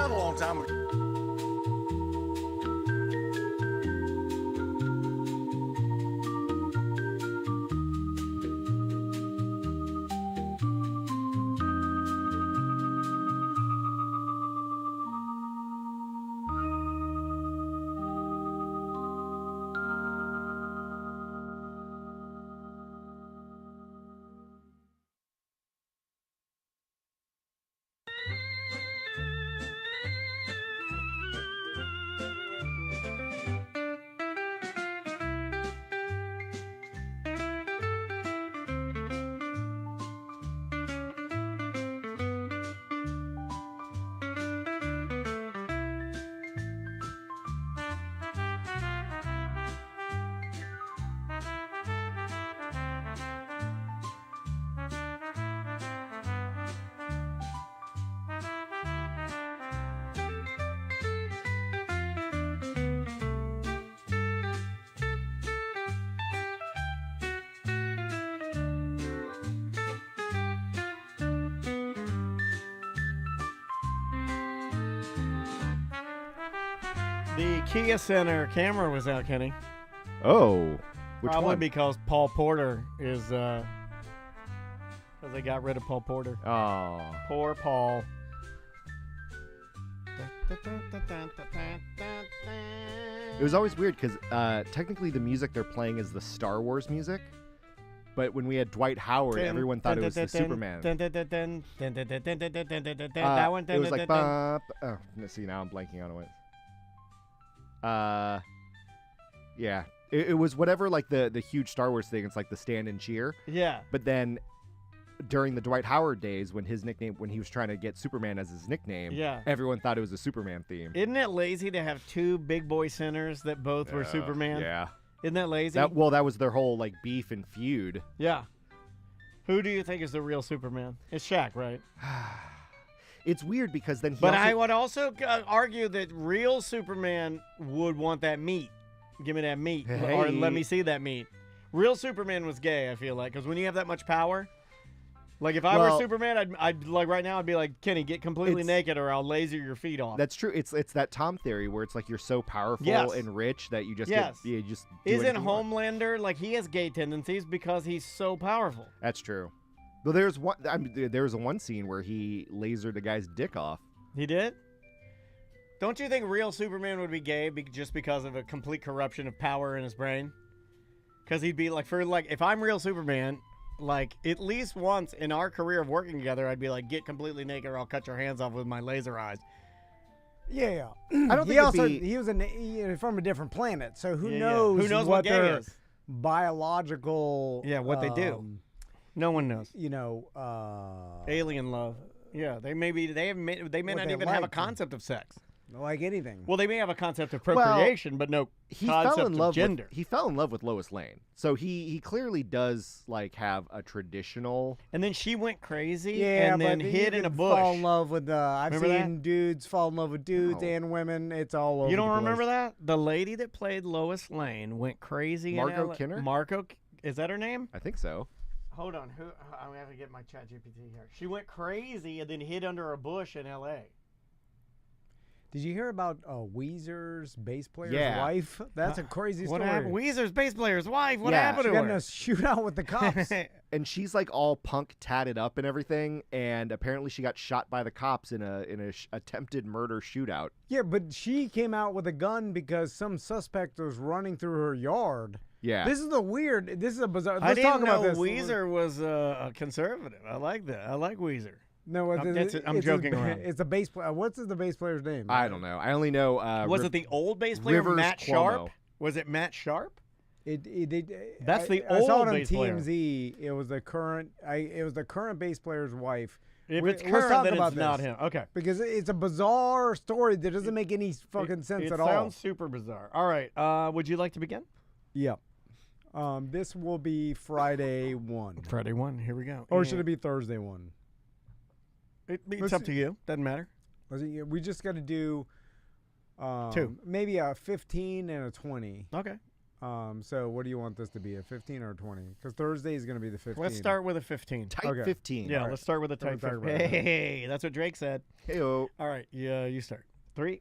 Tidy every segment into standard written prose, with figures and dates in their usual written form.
hell of a long time ago. The Kia Center camera was out, Kenny. Oh, which Probably one? because Paul Porter is, because they got rid of Paul Porter. Oh, Poor Paul. it was always weird because technically the music they're playing is the Star Wars music, but when we had Dwight Howard, everyone thought it was the Superman. That one. It was like, oh, see, now I'm blanking on it. Yeah, it was whatever, like the huge Star Wars thing. It's like the stand and cheer. Yeah. But then during the Dwight Howard days, when he was trying to get Superman as his nickname, everyone thought it was a Superman theme. Isn't it lazy to have two big boy centers that both were Superman? Yeah. Isn't that lazy? That was their whole like beef and feud. Yeah. Who do you think is the real Superman? It's Shaq, right? It's weird because then But I would also argue that real Superman would want that meat. Give me that meat. Hey. Or let me see that meat. Real Superman was gay, I feel like. Because when you have that much power, like if I were Superman, I'd like right now, I'd be like, Kenny, get completely naked or I'll laser your feet off. That's true. It's that Tom theory where it's like you're so powerful and rich that you just you just do Isn't anything you want. Homelander, like he has gay tendencies because he's so powerful. That's true. Well, there was one scene where he lasered a guy's dick off. He did? Don't you think real Superman would be gay just because of a complete corruption of power in his brain? Because he'd be like, if I'm real Superman, like at least once in our career of working together, I'd be like, get completely naked or I'll cut your hands off with my laser eyes. Yeah. I don't think he was from a different planet, so who knows? Who knows what gay their is? biological? What they do. No one knows. You know, alien love. Yeah, they may not even have a concept of sex. Like anything. Well, they may have a concept of procreation, but no concept of gender. He fell in love with Lois Lane, so he clearly does like have a traditional. And then she went crazy, Yeah, and then but hid you in a can bush. Fall in love with. I've Remember seen dudes fall in love with dudes and women. It's all over. You don't the remember place. that? The lady that played Lois Lane went crazy. Margot in LA. Kidder? Margot, is that her name? I think so. Hold on, I'm gonna have to get my chat GPT here. She went crazy and then hid under a bush in L.A. Did you hear about Weezer's bass player's Yeah. wife? That's a crazy story. What happened? Weezer's bass player's wife. What Yeah, happened She to got in her? a shootout with the cops. And she's like all punk tatted up and everything, and apparently she got shot by the cops in a attempted murder shootout. Yeah, but she came out with a gun because some suspect was running through her yard. Yeah. This is a bizarre. I Let's talk didn't know about this. Weezer was a conservative. I like that. I like Weezer. No, I'm joking around. It's a bass player. What's the bass player's name? I don't know. I only know. Was it the old bass player, Rivers Matt Cuomo. Sharp? Was it Matt Sharp? That's the I saw old it on bass player. TMZ. It was the current bass player's wife. If it's Let's talk current, then about it's not this. him. Okay. Because it's a bizarre story that doesn't make any fucking sense it at all. sounds super bizarre. All right. Would you like to begin? Yeah. This will be Friday 1. Friday 1. Here we go. Or should it be Thursday 1? It's up to you. Doesn't matter. We just got to do 2. maybe a 15 and a 20. Okay. So what do you want this to be, a 15 or a 20? Because Thursday is going to be the 15. Let's start with a 15. Tight 15. Yeah, All right. let's start with a tight Don't talk 15. about it. Hey, that's what Drake said. Hey-o. All right, yeah, you start. 3.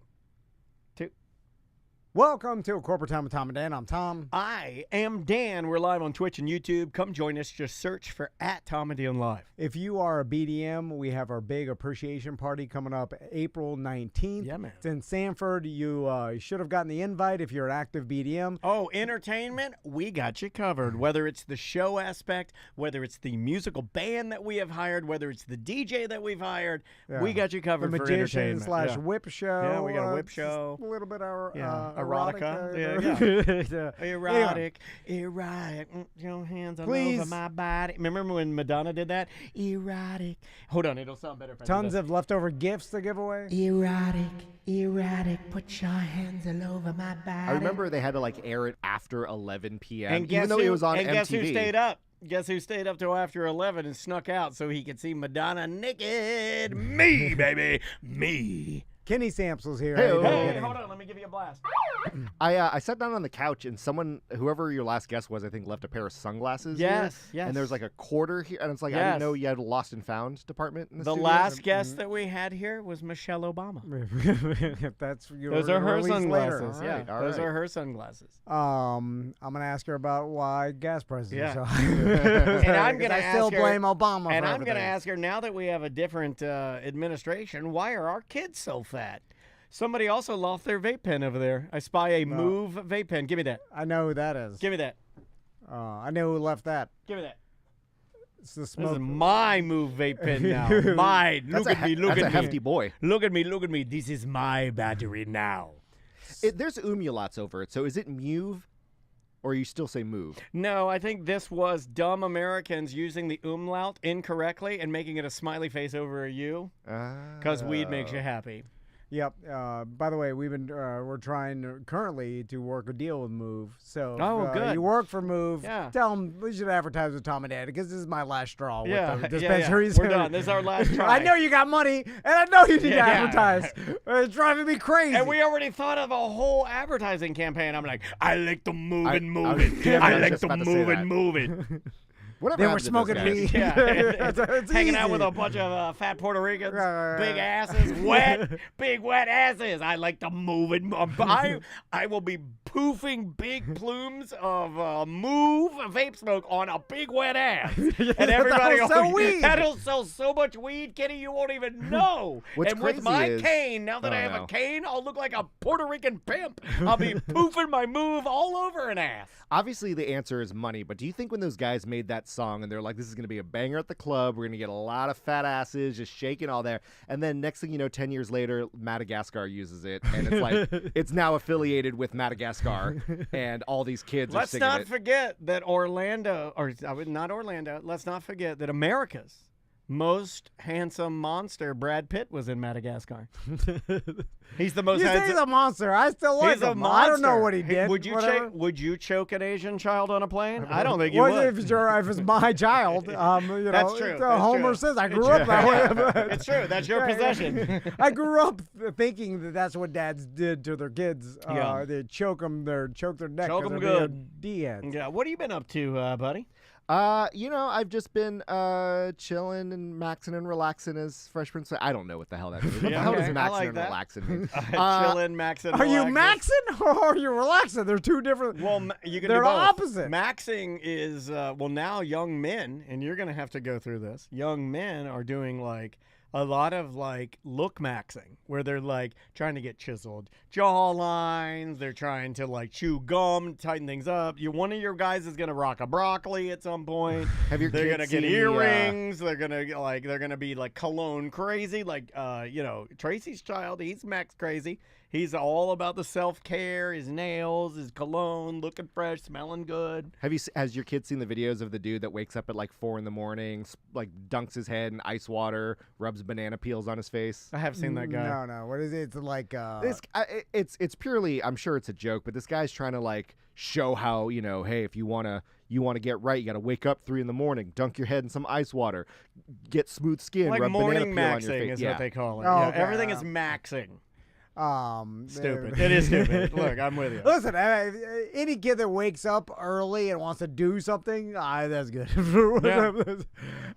Welcome to A Corporate Time with Tom and Dan. I'm Tom. I am Dan. We're live on Twitch and YouTube. Come join us. Just search for @TomandDan Live. If you are a BDM, we have our big appreciation party coming up April 19th. Yeah, man. It's in Sanford. You should have gotten the invite if you're an active BDM. Oh, entertainment, we got you covered. Whether it's the show aspect, whether it's the musical band that we have hired, whether it's the DJ that we've hired, Yeah. we got you The covered for magician entertainment. slash Yeah. whip show. Yeah, we got a whip just show. A little bit of Erotica. Yeah. Erotic, erotic, your hands all Please. over my body. Remember when Madonna did that? Erotic. Hold on, it'll sound better if I do Tons this. of leftover gifts to give away. Erotic, put your hands all over my body. I remember they had to like air it after 11 p.m. And guess even though who, it was on and MTV. guess who stayed up? Guess who stayed up till after 11 and snuck out so he could see Madonna naked? Me, baby, me. Kenny Sampson's here. Hey, How you doing, Hey, Kenny? hold on, let me give you a blast. I sat down on the couch and someone, whoever your last guest was, I think left a pair of sunglasses. Yes, here, yes. And there's like a quarter here, and it's like I Yes. didn't know you had a lost and found department in the The studio. last guest that we had here was Michelle Obama. That's Those are her sunglasses. All Yeah, right, all those right. are her sunglasses. I'm gonna ask her about why gas prices. Yeah. Are so And I'm gonna I still ask her- blame Obama. And for I'm going to everything. ask her, now that we have a different administration, why are our kids so fat? Somebody also lost their vape pen over there. I spy a Move vape pen. Give me that. I know who that is. Give me that. I know who left that. Give me that. It's the This smoke. is my Move vape pen now. Mine. That's Look at me. Look that's at a me. hefty boy. Look at me. Look at me. This is my battery now. There's umulats over it. So is it Muve, or you still say Move? No, I think this was dumb Americans using the umlaut incorrectly and making it a smiley face over a U because weed makes you happy. Yep. By the way, we're trying currently to work a deal with Move. So Oh, if, good. you work for Move. Yeah. Tell them we should advertise with Tom and Dad because this is my last straw Yeah, with the yeah, yeah. dispensaries. We're done. This is our last try. I know you got money, and I know you need to Yeah. advertise. It's driving me crazy. And we already thought of a whole advertising campaign. I'm like, I like to move I- and move I was- it. yeah, I I was like just to about to say move that. and move it. Whatever They were happened to smoking those guys? weed. Yeah, It's hanging out easy. with a bunch of fat Puerto Ricans, Right. big asses, big wet asses. I like to move and I will be poofing big plumes of Move vape smoke on a big wet ass, and everybody That'll sell weed. That'll sell so much weed, Kenny, you won't even know. What's and with crazy my is- cane, now that Oh, I have no. a cane, I'll look like a Puerto Rican pimp. I'll be poofing my Move all over an ass. Obviously, the answer is money, but do you think when those guys made that song and they're like, this is going to be a banger at the club, we're going to get a lot of fat asses just shaking all there, and then next thing you know, 10 years later, Madagascar uses it, and it's like, it's now affiliated with Madagascar, and all these kids are Let's singing not it. forget that not Orlando, let's not forget that America's most handsome monster, Brad Pitt, was in Madagascar. He's the most You say handsome. he's a monster. I still like He's a him. monster. I don't know what he did. Would you whatever. choke an Asian child on a plane? I don't think you Well, would. if it's my child, you know, That's true. That's Homer true. says I grew up that way. It's true. That's your possession. I grew up thinking that that's what dads did to their kids. Yeah. They choke them, choke their neck. Choke 'cause 'em they're good. D-heads. Yeah. What have you been up to, buddy? I've just been chilling and maxing and relaxing as Fresh Prince. I don't know what the hell that means. What Yeah, the hell okay. does I maxing like and that. relaxing mean? Chilling, maxing. Are you relaxing. maxing or are you relaxing? They're two different. Well, you can They're do both. opposite. Maxing is now young men, and you're gonna have to go through this. Young men are doing like a lot of like look maxing, where they're like trying to get chiseled jaw lines. They're trying to like chew gum, tighten things up. One of your guys is gonna rock a broccoli at some point. Have your They're kids gonna get seen the, earrings. They're gonna be like cologne crazy. Like Tracy's child, he's max crazy. He's all about the self-care, his nails, his cologne, looking fresh, smelling good. Has your kid seen the videos of the dude that wakes up at like 4 a.m, like dunks his head in ice water, rubs banana peels on his face? I have seen that guy. No. What is it? It's like It's purely, I'm sure it's a joke, but this guy's trying to like show how, hey, if you want to get right, you got to wake up 3 a.m, dunk your head in some ice water, get smooth skin, Like rub morning banana peel on your maxing face. is yeah. what they call it. Oh, Yeah, okay. everything is maxing. Stupid. It is stupid. Look, I'm with you. Listen, any kid that wakes up early and wants to do something, that's good. Yeah.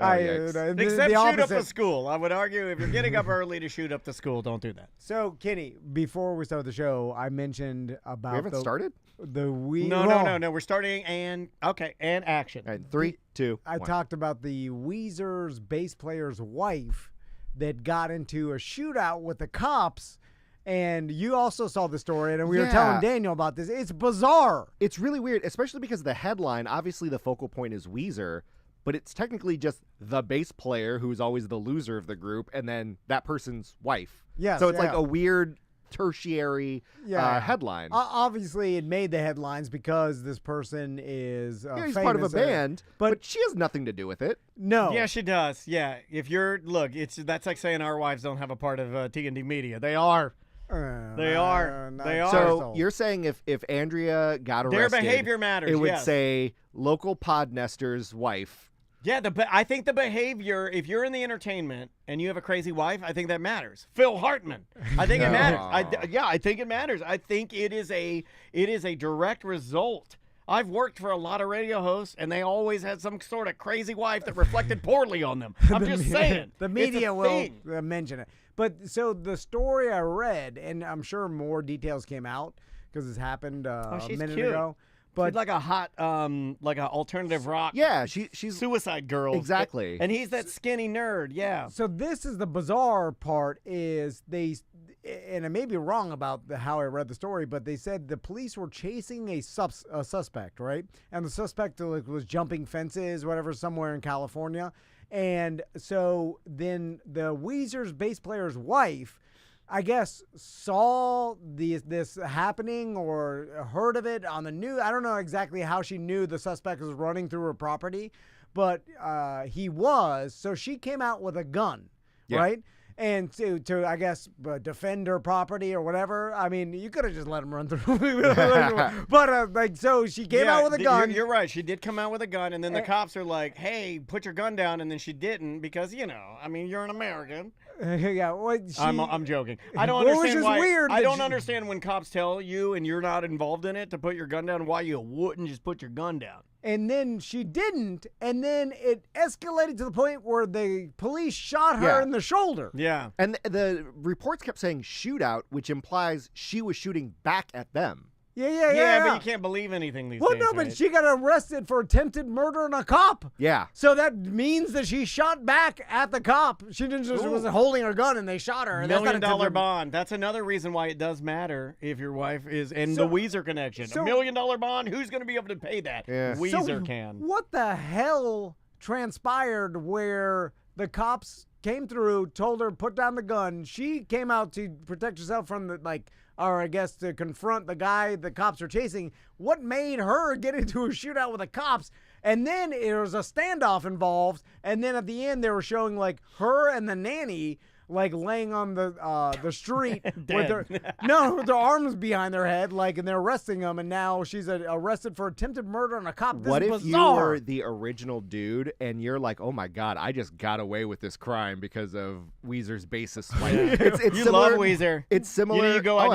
Except the shoot up opposite. the school. I would argue if you're getting up early to shoot up the school, don't do that. So, Kenny, before we start the show, I mentioned about We haven't started? No. We're starting and action. All right, 3, 2, I 1. talked about the Weezer's bass player's wife that got into a shootout with the cops. And you also saw the story, and we were telling Daniel about this. It's bizarre. It's really weird, especially because the headline, obviously the focal point is Weezer, but it's technically just the bass player who's always the loser of the group, and then that person's wife. Yes, so it's like a weird tertiary headline. Obviously, it made the headlines because this person is he's famous, part of a band, but but she has nothing to do with it. No. Yeah, she does. Yeah. If you're, that's like saying our wives don't have a part of T&D Media. They are. They are. So you're saying if Andrea got arrested, their behavior matters. It would yes. say local Podnester's wife. Yeah, I think the behavior, if you're in the entertainment and you have a crazy wife, I think that matters. Phil Hartman. I think it matters. I think it matters. I think it is a direct result. I've worked for a lot of radio hosts, and they always had some sort of crazy wife that reflected poorly on them. I'm just saying. The media will mention it. But so the story I read, and I'm sure more details came out because this happened a minute ago. But she's like a hot, like an alternative rock. Yeah, she's Suicide Girl. Exactly. And he's that skinny nerd. Yeah. So this is the bizarre part is and I may be wrong about how I read the story, but they said the police were chasing a suspect, right? And the suspect was jumping fences, whatever, somewhere in California. And so then the Weezer's bass player's wife, I guess, saw this happening or heard of it on the news. I don't know exactly how she knew the suspect was running through her property, but he was. So she came out with a gun, right? And to I guess defend her property or whatever. I mean, you could have just let him run through. But so she came out with a gun. You're right. She did come out with a gun, and then the cops are like, "Hey, put your gun down," and then she didn't because I mean, you're an American. Yeah, well, I'm joking. I don't understand why. Weird I don't understand when cops tell you and you're not involved in it to put your gun down. Why you wouldn't just put your gun down? And then she didn't, and then it escalated to the point where the police shot her in the shoulder. Yeah. And the reports kept saying shootout, which implies she was shooting back at them. Yeah, but you can't believe anything these days. Well, no, but she got arrested for attempted murder on a cop. Yeah. So that means that she shot back at the cop. She didn't just wasn't holding her gun and they shot her. $1 million bond. That's another reason why it does matter if your wife is in the Weezer connection. $1 million bond. Who's going to be able to pay that? Yeah. Weezer can. What the hell transpired where the cops came through, told her put down the gun. She came out to protect herself from or I guess to confront the guy the cops are chasing. What made her get into a shootout with the cops? And then there was a standoff involved. And then at the end, they were showing her and the nanny laying on the street with their arms behind their head, and they're arresting them. And now she's arrested for attempted murder on a cop. This what is if bizarre. you were the original dude and you're like, oh my God, I just got away with this crime because of Weezer's bassist wife? It's you similar, love Weezer. It's similar. You go out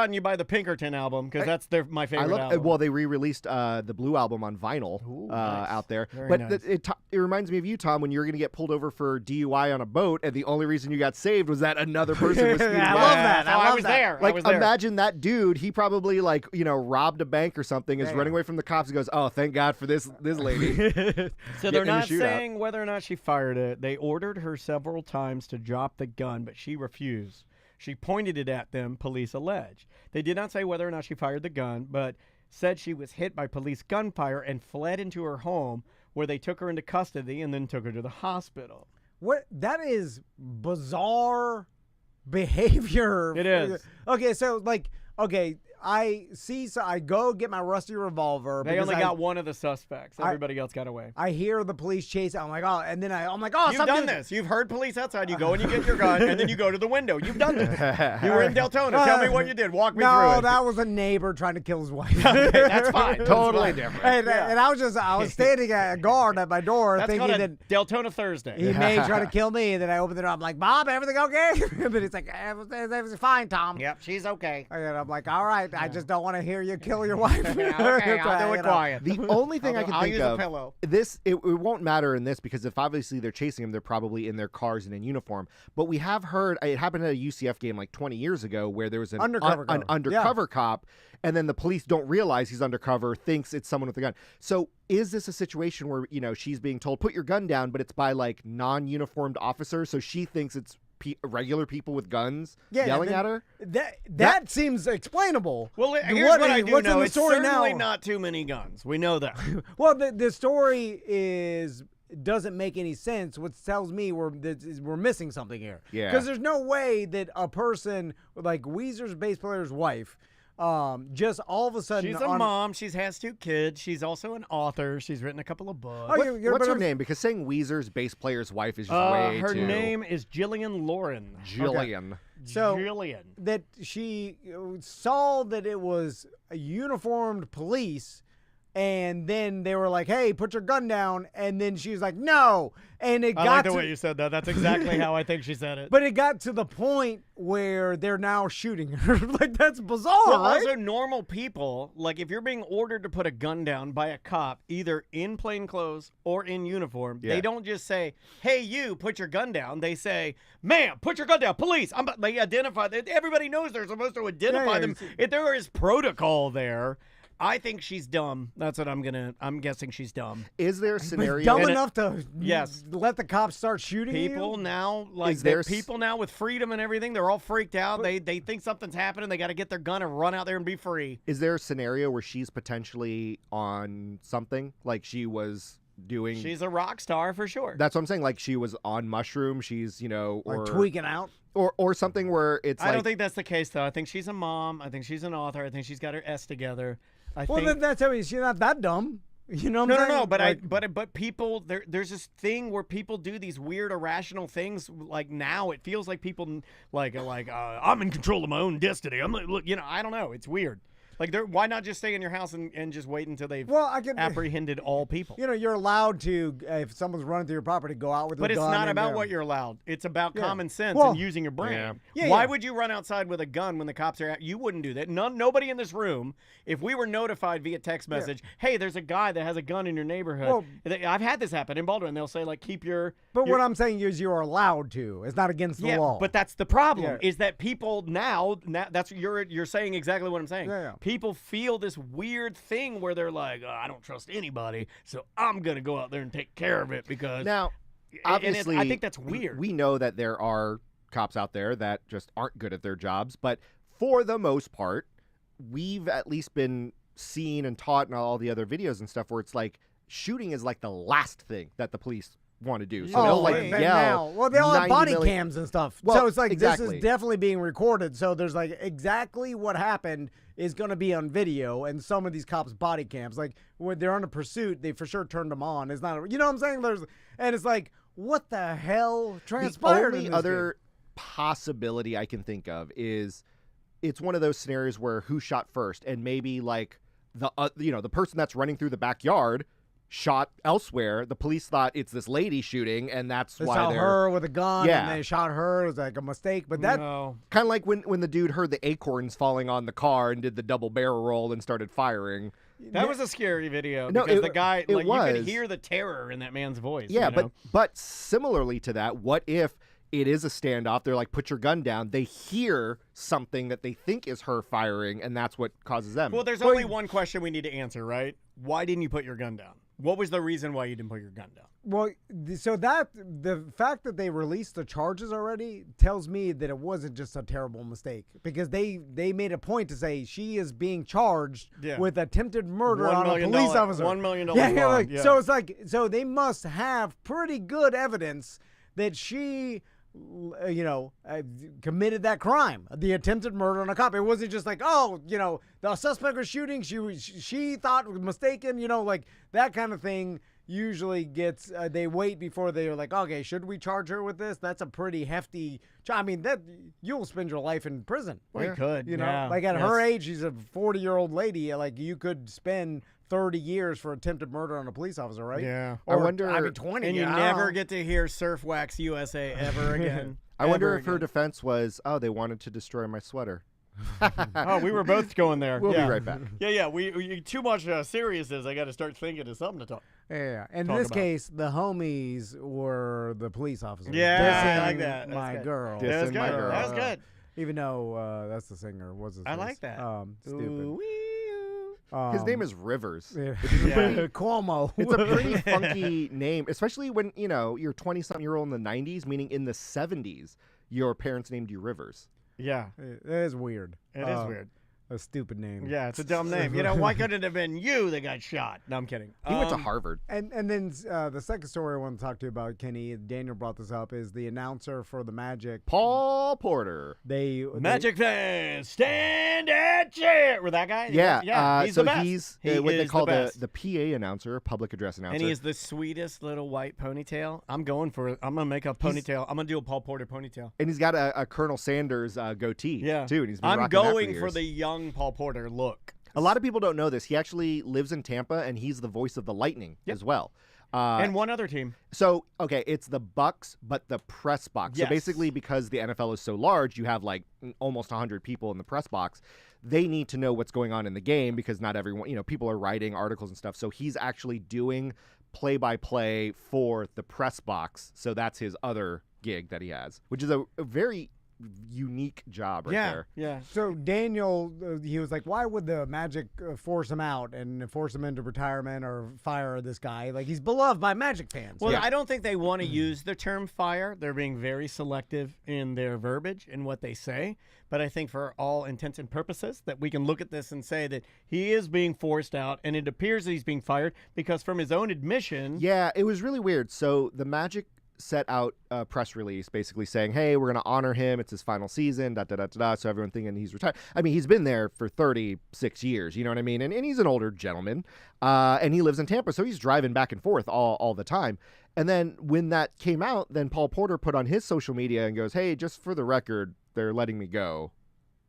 and you buy the Pinkerton album because that's my favorite album. Well, they re-released the Blue album on vinyl nice. out there. Very but nice. it reminds me of you, Tom, when you were going to get pulled over for DUI on a boat, and the only reason you got saved was that another person was speeding I by. love that. I was there. Imagine that dude. He probably robbed a bank or something, is running away from the cops, and goes, "Oh, thank God for this lady." So they're not saying whether or not she fired it. They ordered her several times to drop the gun, but she refused. She pointed it at them, police allege. They did not say whether or not she fired the gun, but said she was hit by police gunfire and fled into her home, where they took her into custody and then took her to the hospital. What? That is bizarre behavior. It is. Okay, so I go get my rusty revolver. They only got one of the suspects. Everybody else got away. I hear the police chase. I'm like, oh, and then I'm like, oh, you've done this. You've heard police outside. You go and you get your gun, and then you go to the window. You've done this. You were in Deltona. Tell me what you did. Walk me through it. No, that was a neighbor trying to kill his wife. Okay, that's fine. Totally different. And I was standing at a guard at my door that's thinking that Deltona Thursday. he may try to kill me. And then I opened the door. I'm like, Bob, everything okay? And then he's like, everything's fine, Tom. Yep, she's okay. And I'm like, all right, I just don't want to hear you kill your wife. Okay, I'll do it quiet. The only thing I can I'll think use of, a pillow. it won't matter in this because if obviously they're chasing him, they're probably in their cars and in uniform. But we have heard it happened at a UCF game like 20 years ago where there was an undercover cop, and then the police don't realize he's undercover, thinks it's someone with a gun. So is this a situation where she's being told put your gun down, but it's by like non-uniformed officers, so she thinks it's regular people with guns yelling at her? That seems explainable. Well, here's what I do know. It's certainly now? not too many guns. We know that. Well, the story doesn't make any sense, which tells me we're missing something here. Yeah. Because there's no way that a person like Weezer's bass player's wife just all of a sudden she's a mom. She has 2 kids. She's also an author. She's written a couple of books. What's her name? Because saying Weezer's bass player's wife is just way her too... name is Jillian Lauren. Jillian. Okay. So Jillian. That she saw that it was a uniformed police, and then they were like, "Hey, put your gun down," and then she was like, "No," and I like the way you said that. That's exactly how I think she said it. But it got to the point where they're now shooting her. Like, that's bizarre, well, right? Also, normal people, like if you're being ordered to put a gun down by a cop, either in plain clothes or in uniform, they don't just say, "Hey, you, put your gun down." They say, "Ma'am, put your gun down, police." They identify. Everybody knows they're supposed to identify them. If there is protocol there. I think she's dumb. That's what I'm guessing she's dumb. Is there a scenario dumb enough to yes let the cops start shooting people you? Now? Like people now with freedom and everything, they're all freaked out. They think something's happening. They got to get their gun and run out there and be free. Is there a scenario where she's potentially on something like she was doing? She's a rock star for sure. That's what I'm saying. Like she was on mushroom. She's or tweaking out. Or something where it's I don't think that's the case, though. I think she's a mom. I think she's an author. I think she's got her S together. Then that's how she's not that dumb. You know what I'm saying? No. But people, there's this thing where people do these weird irrational things. Like now, it feels like people I'm in control of my own destiny. I'm like, look, I don't know. It's weird. Like, why not just stay in your house and just wait until they've apprehended all people? You're allowed to, if someone's running through your property, go out with a gun. But it's not about what you're allowed. It's about common sense and using your brain. Yeah. Why would you run outside with a gun when the cops are out? You wouldn't do that. Nobody in this room, if we were notified via text message, hey, there's a guy that has a gun in your neighborhood. I've had this happen in Baldwin. They'll say, like, keep your... But what I'm saying is you're allowed to. It's not against the law. But that's the problem, is that people now that's you're saying exactly what I'm saying. Yeah. People feel this weird thing where they're like, I don't trust anybody, so I'm going to go out there and take care of it because... Now, obviously, I think that's weird. We know that there are cops out there that just aren't good at their jobs, but for the most part, we've at least been seen and taught in all the other videos and stuff where it's like shooting is like the last thing that the police want to do. So they'll yell. Well, they all have body cams and stuff. Well, so it's like this is definitely being recorded. So there's like exactly what happened is going to be on video, and some of these cops' body cams, like when they're under pursuit, they for sure turned them on. It's not, you know what I'm saying? And it's like, what the hell transpired? The only other possibility I can think of is it's one of those scenarios where who shot first, and maybe like the person that's running through the backyard shot elsewhere. The police thought it's this lady shooting, and that's why saw her with a gun. Yeah. And they shot her. It was like a mistake. But that kind of like when the dude heard the acorns falling on the car and did the double barrel roll and started firing. That was a scary video. No, because the guy, you was. could hear the terror in that man's voice. Yeah, but similarly to that, what if it is a standoff? They're like, put your gun down. They hear something that they think is her firing, and that's what causes them. Well, there's only one question we need to answer, right? Why didn't you put your gun down? What was the reason why you didn't put your gun down? Well, so the fact that they released the charges already tells me that it wasn't just a terrible mistake, because they made a point to say she is being charged with attempted murder on a police officer. $1 million. So it's like, so they must have pretty good evidence that she committed that crime, the attempted murder on a cop. It wasn't just like, oh, the suspect was shooting. She thought was mistaken. Like that kind of thing usually gets. They wait before they're like, okay, should we charge her with this? That's a pretty hefty. I mean, that you'll spend your life in prison. Well, you could. Like at her age, she's a 40-year-old lady. Like you could spend 30 years for attempted murder on a police officer, right? Yeah. Or, I wonder. 20. And you never get to hear Surf Wax USA ever again. I wonder Ever if her again. defense was, oh, they wanted to destroy my sweater. Oh, we were both going there. We'll yeah. be right back. Yeah. We too much seriousness. I got to start thinking of something to talk. Yeah. And in Talk this about. case, the homies were the police officers. Yeah, I Dissing like that. That's my good. girl. Dissing That was good. my girl. That was good. Even though that's the singer. What's his I face? like that. Stupid. Ooh-wee-oo. His name is Rivers. Yeah. Yeah. Cuomo. It's a pretty funky name, especially when, you're 20-something-year-old in the 90s, meaning in the 70s, your parents named you Rivers. Yeah, It is weird. it is weird. A stupid name. Yeah, it's a dumb name. Why couldn't it have been you that got shot? No, I'm kidding. He went to Harvard. And then the second story I want to talk to you about, Kenny, Daniel brought this up, is the announcer for the Magic. Paul Porter. Magic fans, stand at chair. With that guy? Yeah. He's so the best. he's He what they is call the best. the PA announcer, public address announcer. And he is the sweetest little white ponytail. I'm going for it. I'm going to make a ponytail. I'm going to do a Paul Porter ponytail. And he's got a Colonel Sanders goatee, Yeah. too. And he's been I'm rocking that going for years. the young Paul Porter look. A lot of people don't know this. He actually lives in Tampa, and he's the voice of the Lightning as well. And one other team. So, okay, it's the Bucks, but the press box. Yes. So basically, because the NFL is so large, you have like almost 100 people in the press box. They need to know what's going on in the game because not everyone, people are writing articles and stuff. So he's actually doing play-by-play for the press box. So that's his other gig that he has, which is a very unique job right there. Yeah. So Daniel, he was like, why would the Magic force him out and force him into retirement or fire this guy? Like, he's beloved by Magic fans. Well, I don't think they want to use the term fire. They're being very selective in their verbiage and what they say. But I think for all intents and purposes that we can look at this and say that he is being forced out, and it appears that he's being fired because from his own admission. Yeah, it was really weird. So the Magic set out a press release basically saying, hey, we're going to honor him. It's his final season, so everyone thinking he's retired. I mean, he's been there for 36 years, you know what I mean? And he's an older gentleman, and he lives in Tampa, so he's driving back and forth all the time. And then when that came out, then Paul Porter put on his social media and goes, hey, just for the record, they're letting me go.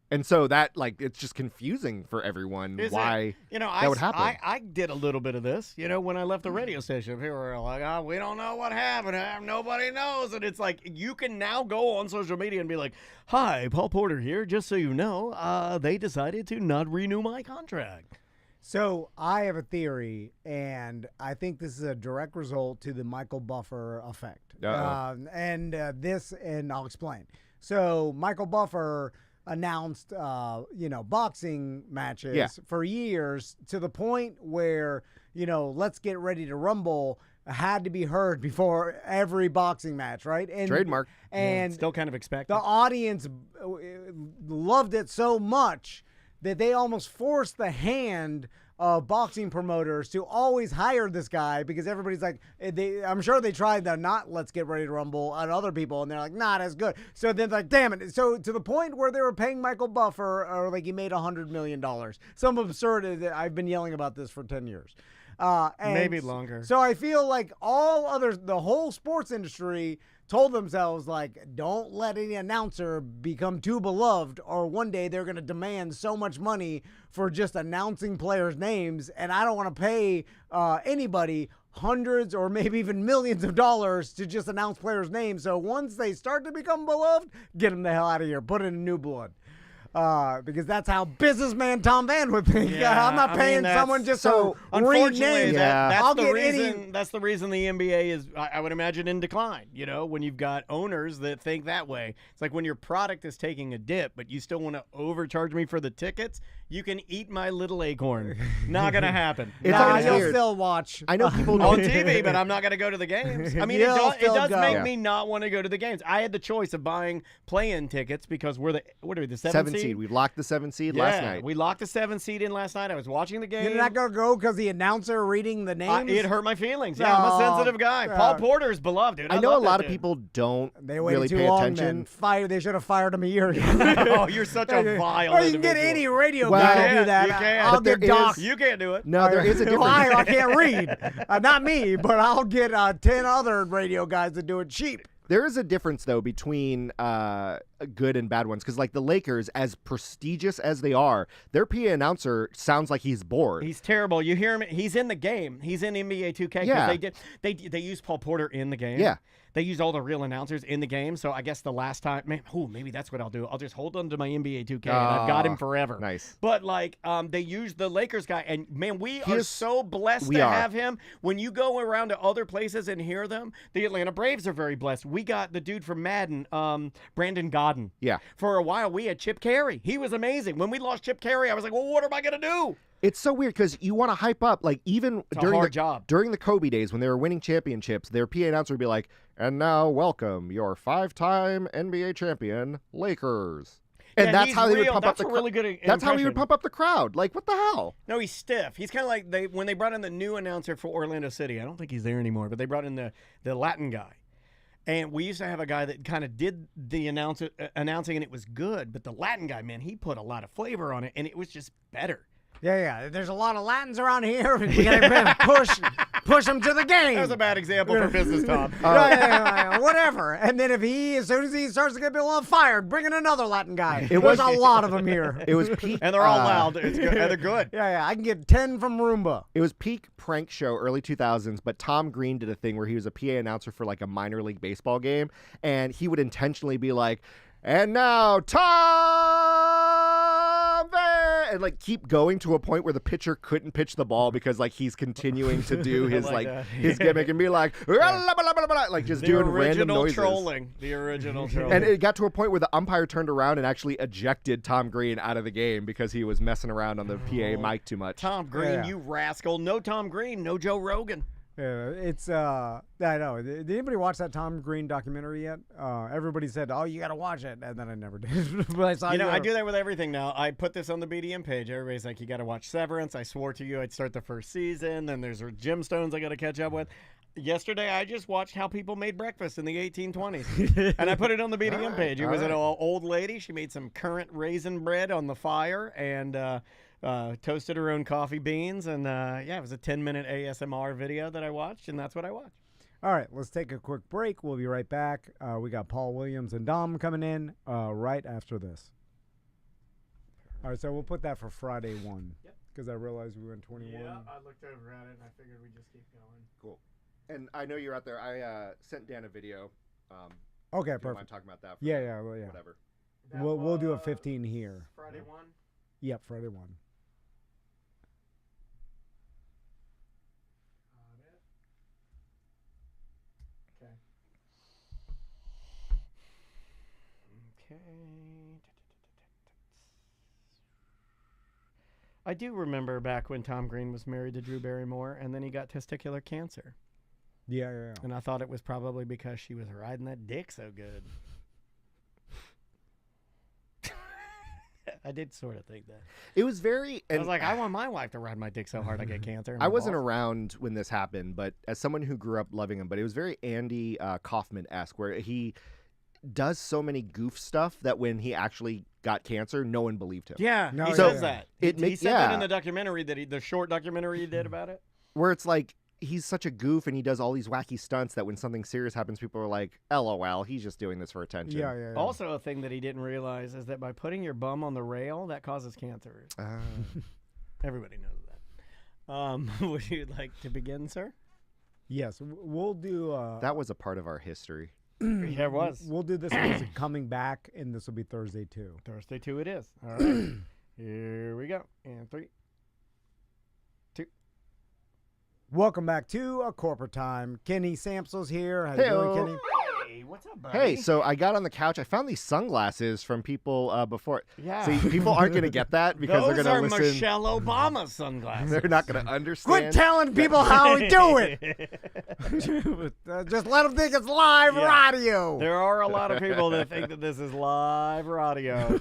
And so that, it's just confusing for everyone why that would happen. I did a little bit of this, when I left the radio station. People were like, we don't know what happened. Nobody knows. And it's like, you can now go on social media and be like, hi, Paul Porter here. Just so you know, they decided to not renew my contract. So I have a theory, and I think this is a direct result to the Michael Buffer effect. And I'll explain. So Michael Buffer announced, boxing matches for years to the point where, let's get ready to rumble had to be heard before every boxing match, right? And trademark. And still kind of expected. The audience loved it so much that they almost forced the hand of boxing promoters to always hire this guy because everybody's like, I'm sure they tried the not let's get ready to rumble on other people, and they're like, not as good. So then like, damn it. So to the point where they were paying Michael Buffer, or like he made $100 million. Some absurd. I've been yelling about this for 10 years. And maybe longer. So I feel like the whole sports industry told themselves, like, don't let any announcer become too beloved, or one day they're going to demand so much money for just announcing players' names, and I don't want to pay anybody hundreds or maybe even millions of dollars to just announce players' names. So once they start to become beloved, get them the hell out of here. Put in a new blood. Because that's how businessman Tom Van would think. Yeah, I'm not paying someone just to read names. That's the reason the NBA is, I would imagine, in decline. When you've got owners that think that way. It's like when your product is taking a dip, but you still want to overcharge me for the tickets. You can eat my little acorn. Not gonna happen. You'll still watch. I know people on TV, but I'm not gonna go to the games. I mean, it does make me not want to go to the games. I had the choice of buying play-in tickets because we're the 7 seed? seed. We locked the 7 seed last night. We locked the 7 seed in last night. I was watching the game. You're not going to go because the announcer reading the names? It hurt my feelings. Yeah, I'm a sensitive guy. Paul Porter is beloved, dude. I know a lot of people don't really pay attention. They should have fired him a year ago. Oh, you're such a vile Or you can get any radio guy to do that. You can. I'll get Doc. You can't do it. No, there is a difference. I can't read. Not me, but I'll get 10 other radio guys to do it cheap. There is a difference, though, between good and bad ones. Because, like, the Lakers, as prestigious as they are, their PA announcer sounds like he's bored. He's terrible. You hear him. He's in the game. He's in NBA 2K. Yeah. They used Paul Porter in the game. Yeah. They used all the real announcers in the game. So I guess the last time, maybe that's what I'll do. I'll just hold on to my NBA 2K, and I've got him forever. Nice. But, like, they used the Lakers guy. And, man, we are so blessed to have him. When you go around to other places and hear them, the Atlanta Braves are very blessed. We got the dude from Madden, Brandon Godden. Yeah. For a while, we had Chip Carey. He was amazing. When we lost Chip Carey, I was like, well, what am I going to do? It's so weird because you want to hype up, like, even during the Kobe days when they were winning championships, their PA announcer would be like, and now welcome your 5-time NBA champion, Lakers. And that's how they would pump up the crowd. That's how he would pump up the crowd. Like, what the hell? No, he's stiff. He's kind of like when they brought in the new announcer for Orlando City. I don't think he's there anymore, but they brought in the Latin guy. And we used to have a guy that kind of did the announcing, and it was good. But the Latin guy, man, he put a lot of flavor on it, and it was just better. Yeah. There's a lot of Latins around here. We gotta push them to the game. That was a bad example for business, Tom. Whatever. And then as soon as he starts to get people fired, bring in another Latin guy. There's a lot of them here. It was peak. And they're all loud. It's good. And they're good. Yeah. I can get 10 from Roomba. It was peak prank show, early 2000s, but Tom Green did a thing where he was a PA announcer for like a minor league baseball game, and he would intentionally be like, and now Tom Van, and like keep going to a point where the pitcher couldn't pitch the ball because like he's continuing to do his his gimmick and be like like just doing random noises. The original trolling. And it got to a point where the umpire turned around and actually ejected Tom Green out of the game because he was messing around on the PA mic too much. Tom Green, you rascal. No Tom Green, no Joe Rogan. Yeah, it's I know. Did anybody watch that Tom Green documentary yet? Everybody said, "Oh, you got to watch it," and then I never did. But I do that with everything now. I put this on the BDM page. Everybody's like, "You got to watch Severance." I swore to you I'd start the first season. Then there's Gemstones I got to catch up with. Yesterday, I just watched how people made breakfast in the 1820s, and I put it on the BDM page. It was an old lady. She made some currant raisin bread on the fire, and toasted her own coffee beans, and it was a 10-minute ASMR video that I watched, and that's what I watched. All right, let's take a quick break. We'll be right back. We got Paul Williams and Dom coming in right after this. All right, so we'll put that for Friday 1 because I realized we were in 21. Yeah, I looked over at it, and I figured we'd just keep going. Cool. And I know you're out there. I sent Dan a video. Okay, perfect. Mind talking about that? Yeah. Whatever. We'll do a 15 here. Friday 1? Yep, Friday 1. Okay. I do remember back when Tom Green was married to Drew Barrymore, and then he got testicular cancer. Yeah. And I thought it was probably because she was riding that dick so good. I did sort of think that. It was very... I was like, I want my wife to ride my dick so hard I get cancer. I wasn't around when this happened, but as someone who grew up loving him, but it was very Andy Kaufman-esque, where he does so many goof stuff that when he actually got cancer, no one believed him. Yeah, he says that. He said that in the documentary, the short documentary he did about it. Where it's like, he's such a goof and he does all these wacky stunts that when something serious happens, people are like, LOL, he's just doing this for attention. Yeah. Also, a thing that he didn't realize is that by putting your bum on the rail, that causes cancer. Everybody knows that. Would you like to begin, sir? Yes, we'll do... that was a part of our history. Yeah, it was. We'll do this as coming back, and this will be Thursday 2. Thursday 2 it is. All right. Here we go. And 3, 2. Welcome back to A Corporate Time. Kenny Samsel's here. How you doing, Kenny? Hey, what's up, buddy? Hey, so I got on the couch. I found these sunglasses from people before. Yeah. See, people aren't going to get that because Those they're going are to listen. Michelle Obama sunglasses. They're not going to Quit understand. telling people how we do it. Just let them think it's live radio. There are a lot of people that think that this is live radio.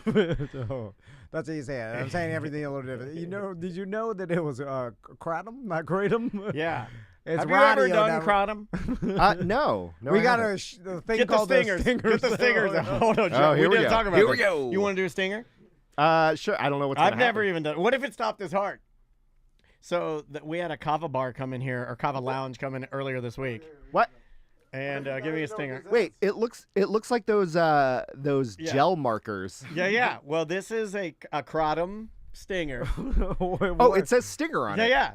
So, that's what you say. I'm saying everything a little different. Did you know that it was kratom, not kratom? Yeah. It's Have you ever radio done now. kratom? No. We I got haven't. a thing Get the called stingers. Get the stingers. Hold on, Joe. here we didn't go. talk about Here this. we go. You want to do a stinger? Sure. I don't know what's I've gonna never happen. even done. What if it stopped his heart? So we had a kava bar come in here, or kava lounge come in earlier this week, What? and give me a stinger. Wait, it looks like those gel markers. Yeah. Well, this is a kratom stinger. Oh, it says stinger on it. Yeah.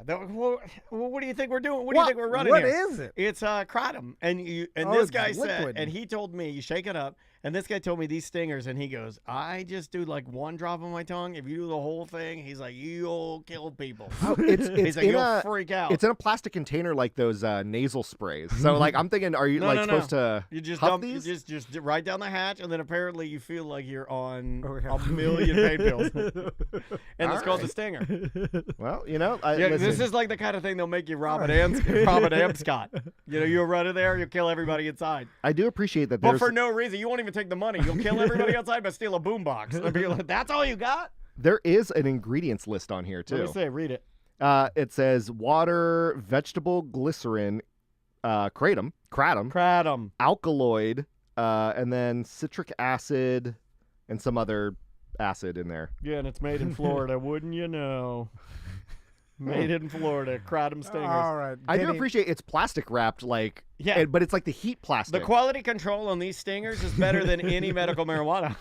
What do you think we're doing? What do you think we're running What here? is it? It's kratom, and Oh, this it's guy said, liquid. and he told me, you shake it up, and this guy told me these stingers, and he goes, I just do like one drop on my tongue. If you do the whole thing, he's like, you'll kill people. Oh, it's He's like, in you'll a freak out. it's in a plastic container like those nasal sprays. So like I'm thinking, are you No, like no, supposed to You just huff dump, these? you just right down the hatch, and then apparently you feel like you're on Oh, yeah. a million pain pills, and it's called the right. stinger. Well, Yeah, this listen, is like the kind of thing they'll make you rob an Amscot. You'll run in there, you'll kill everybody inside. I do appreciate that. But There's for no reason, you won't even take the money. You'll kill everybody outside, but steal a boombox. They'll be like, that's all you got? there is an ingredients list on here Let me too. say, read it. It says water, vegetable glycerin, kratom, Kratom. alkaloid, and then citric acid, and some other acid in there. Yeah, and it's made in Florida. Wouldn't you know? Made in Florida. Kratom stingers. All right. I do Kenny, appreciate it's plastic wrapped, like Yeah. but it's like the heat The plastic. quality control on these stingers is better than any medical marijuana.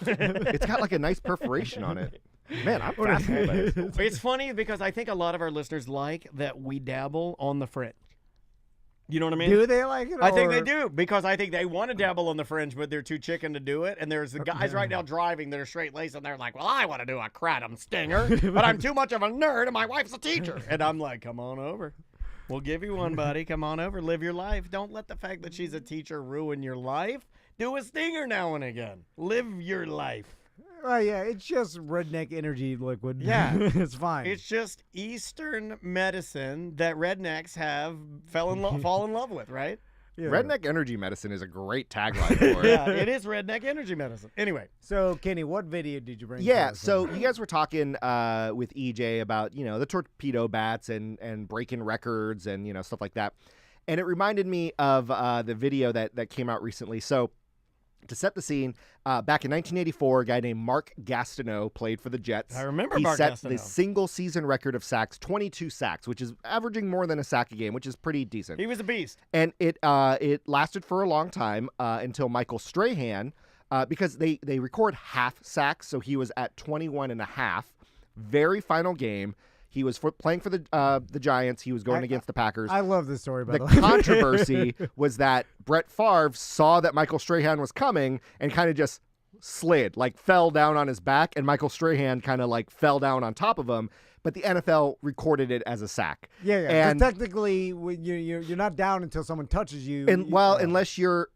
It's got like a nice perforation on it. Man, I'm fascinated by this. It's funny because I think a lot of our listeners like that we dabble on the fringe. You know what I mean? Do they like it? I think they or- do because I think they want to dabble on the fringe, but they're too chicken to do it. And there's the guys right now driving that are straight laced, and they're like, "Well, I want to do a kratom stinger, but I'm too much of a nerd, and my wife's a teacher." And I'm like, "Come on over. We'll give you one, buddy. Come on over. Live your life. Don't let the fact that she's a teacher ruin your life. Do a stinger now and again. Live your life." Yeah, it's just redneck energy liquid. Yeah. It's fine. It's just Eastern medicine that rednecks have fall in love with, right? Yeah. Redneck energy medicine is a great tagline for it. Yeah, it is redneck energy medicine. Anyway, So, Kenny, what video did you bring? Yeah, to us? so you guys were talking with EJ about, the torpedo bats and breaking records and, stuff like that. And it reminded me of the video that came out recently. So to set the scene, back in 1984, a guy named Mark Gastineau played for the Jets. I remember he Mark set Gastineau. the single season record of sacks, 22 sacks, which is averaging more than a sack a game, which is pretty decent. he was a beast. And it lasted for a long time until Michael Strahan, because they record half sacks, so he was at 21 and a half. Very final game. He was playing for the Giants. He was going against the Packers. I love this story, by The the way. controversy was that Brett Favre saw that Michael Strahan was coming and kind of just slid, like fell down on his back, and Michael Strahan kind of like fell down on top of him. But the NFL recorded it as a sack. Yeah. And- 'Cause technically, when you're not down until someone touches you. And unless you're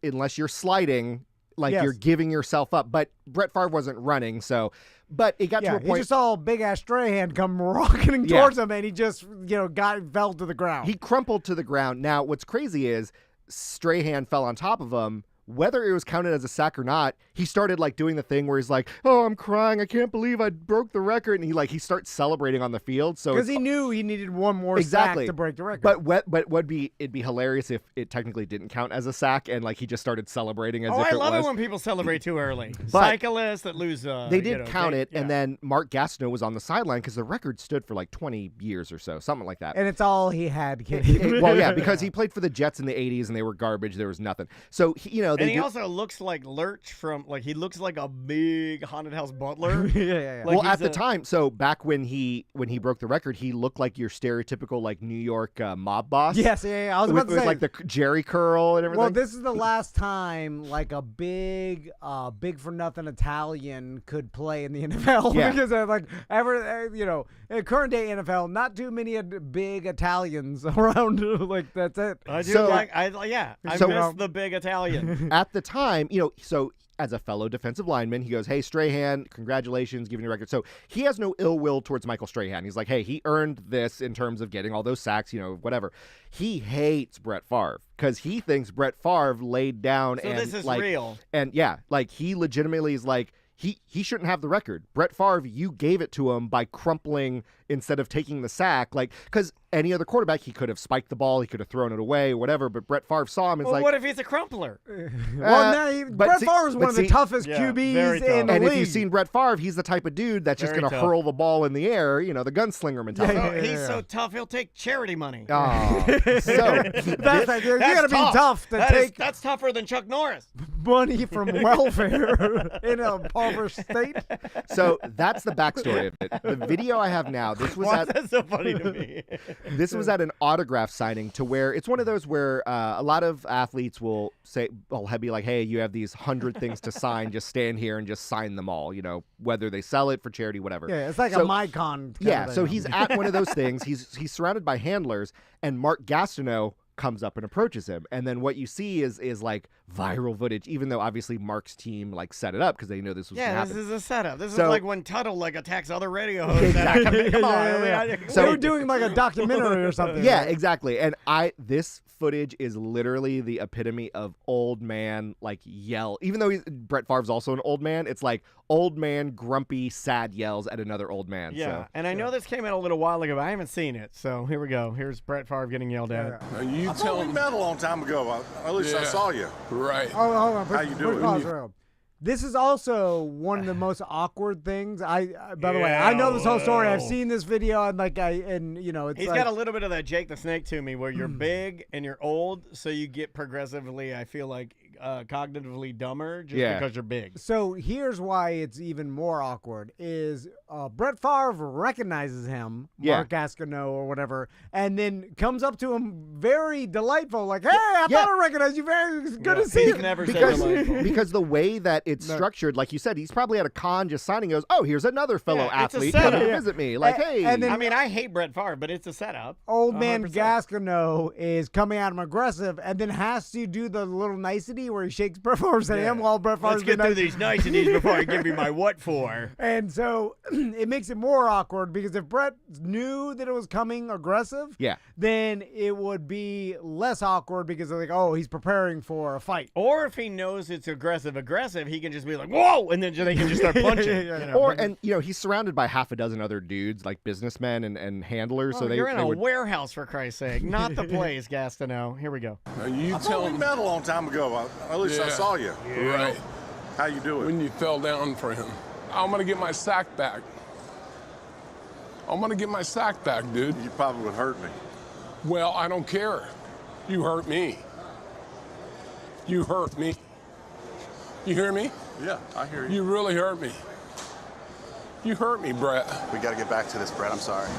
sliding, like Yes. you're giving yourself up. But Brett Favre wasn't running, so. But it got to a he point. just saw a big ass Strahan come rocketing Yeah. towards him, and he just fell to the ground. He crumpled to the ground. Now, what's crazy is Strahan fell on top of him. Whether it was counted as a sack or not, he started like doing the thing where he's like, "Oh, I'm crying. I can't believe I broke the record." And he starts celebrating on the field. So Because it's- he knew he needed one more Exactly. sack to break the record. But it'd be hilarious if it technically didn't count as a sack and like he just started celebrating as if I it love was. it when people celebrate too early. But Cyclists that lose. They did count it, yeah. and then Mark Gastineau was on the sideline because the record stood for like 20 years or so, something like that. and it's all he had, Kenny. Well, yeah, because he played for the Jets in the 80s and they were garbage. There was nothing. So, And they he do, also looks like Lurch he looks like a big haunted house butler. yeah. Like well, he's at the a- time, so back when he broke the record, he looked like your stereotypical like New York mob boss. Yes, yeah. I was with, about to with, say. like the Jerry curl and everything. Well, this is the last time like a big for nothing Italian could play in the NFL Yeah. because in current day NFL, not too many big Italians around. Like that's it. I do So- I So- miss the big Italian. at the time, so as a fellow defensive lineman, he goes, "Hey, Strahan, congratulations, giving you a record." So he has no ill will towards Michael Strahan. He's like, "Hey, he earned this in terms of getting all those sacks, whatever." He hates Brett Favre because he thinks Brett Favre laid down. So and this is like, real. And yeah, like he legitimately is like, he shouldn't have the record. Brett Favre, you gave it to him by crumpling instead of taking the sack. Like, because any other quarterback, he could have spiked the ball, he could have thrown it away, whatever. But Brett Favre saw him and Well, what if he's a crumpler? Brett Favre is one of the toughest QBs in the and league. if you've seen Brett Favre, he's the type of dude that's just going to hurl the ball in the air, the gunslinger mentality. Oh, he's so tough, he'll take charity money. Oh, so you got to be tough to take That's tougher than Chuck Norris. money from welfare in a impoverished state. So that's the backstory of it. The video I have now, this was That's so funny to me. This was at an autograph signing to where it's one of those where a lot of athletes will be like, "Hey, you have these 100 things to sign. Just stand here and just sign them all, whether they sell it for charity, whatever." Yeah, it's like a MyCon. Yeah, so he's at one of those things. He's surrounded by handlers, and Mark Gastineau comes up and approaches him, and then what you see is like viral footage, even though obviously Mark's team like set it up because they know this was gonna happen. This is a setup. This is like when Tuttle attacks other radio hosts. Exactly. Come on. So they were doing like a documentary or something. Yeah, right? exactly. And this footage is literally the epitome of old man like yell. Even though Brett Favre's also an old man, it's like old man grumpy sad yells at another old man. Yeah, so. and I know this came out a little while ago, but I haven't seen it. So here we go. Here's Brett Favre getting yelled at. I thought we met a long time ago. At least I saw you. Right. Hold on. How you doing? This is also one of the most awkward things. By the way, I know this whole story. I've seen this video, and it's He's got a little bit of that Jake the Snake to me, where you're big and you're old, so you get progressively, I feel like, cognitively dumber just because you're big. So here's why it's even more awkward: is Brett Favre recognizes him, Mark Gastineau or whatever, and then comes up to him very delightful, like, "Hey, I thought I recognized you. Very good to see you." Never say delightful. Because the way that it's structured, like you said, he's probably at a con just signing. Goes, "Oh, here's another fellow athlete coming to visit me." Like, hey. And then, I hate Brett Favre, but it's a setup. Old man 100%. Gastineau is coming at him aggressive, and then has to do the little nicety where he shakes Brett Favre's hand while Brett Favre's Let's get through these niceties before I give you my what for. And so it makes it more awkward because if Brett knew that it was coming aggressive, then it would be less awkward because they're like, oh, he's preparing for a fight. Or if he knows it's aggressive, he can just be like, whoa, and then they can just start punching. He's surrounded by half a dozen other dudes, like businessmen and handlers. So you're in a warehouse, for Christ's sake, not the place, Gastineau. Here we go. I thought we met a long time ago. At least I saw you. Right. How you doing? When you fell down for him. I'm going to get my sack back. I'm going to get my sack back, dude. You probably would hurt me. Well, I don't care. You hurt me. You hurt me. You hear me? Yeah, I hear you. You really hurt me. You hurt me, Brett. We got to get back to this, Brett. I'm sorry.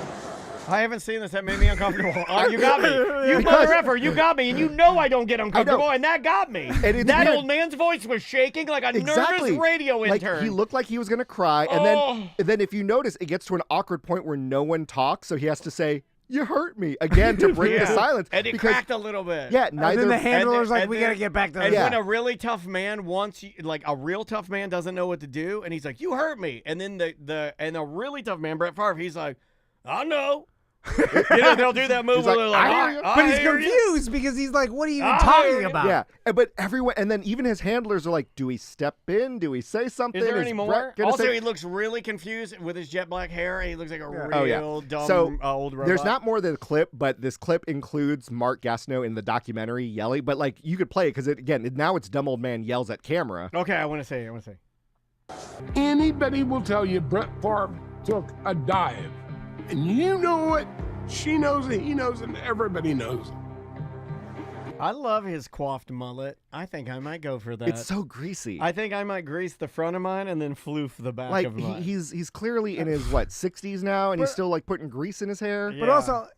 I haven't seen this. That made me uncomfortable. Oh, you got me. You mother effer. You got me. And you know I don't get uncomfortable, and that got me. And that old man's voice was shaking like a nervous radio intern. Like he looked like he was going to cry. And then if you notice, it gets to an awkward point where no one talks, so he has to say, "You hurt me," again to break the silence. And it cracked a little bit. Yeah, And then the handler's like, we got to get back to this. And when a really tough man a real tough man doesn't know what to do, and he's like, "You hurt me," and then the really tough man, Brett Favre, he's like, "I know." They'll do that move where they're like, but he's confused because he's like, what are you even talking about? Yeah, but everyone, and then even his handlers are like, do we step in? Do we say something? Is there any more? Also, he looks really confused with his jet black hair. He looks like a real dumb old robot. There's not more than a clip, but this clip includes Mark Gastineau in the documentary yelling. But like, you could play it because now it's dumb old man yells at camera. Okay, I want to say. Anybody will tell you Brett Favre took a dive. And you know it, she knows it, he knows it, and everybody knows it. I love his coiffed mullet. I think I might go for that. It's so greasy. I think I might grease the front of mine and then floof the back of mine. He's clearly in his 60s now, and he's still like putting grease in his hair. But also,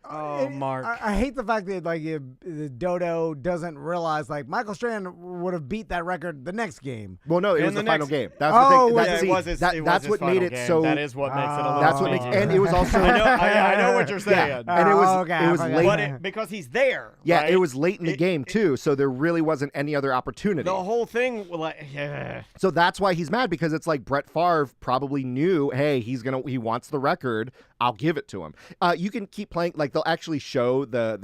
Oh, Mark. I hate the fact that like the Dodo doesn't realize like Michael Strahan would have beat that record the next game. Well, no, it In was the the final next- game. That's Oh, the thing. yeah, it was his That's what final made it game. so. That is what makes it a little That's what makes, sneaky. and it was also. I know what you're saying. And it was okay, it was I forgot. late. But because he's there. Yeah, right? it was late in the game too, so there really wasn't any other opportunity. The whole thing, like, yeah. So that's why he's mad, because it's like Brett Favre probably knew, hey, he wants the record. I'll give it to him. You can keep playing, like they'll actually show the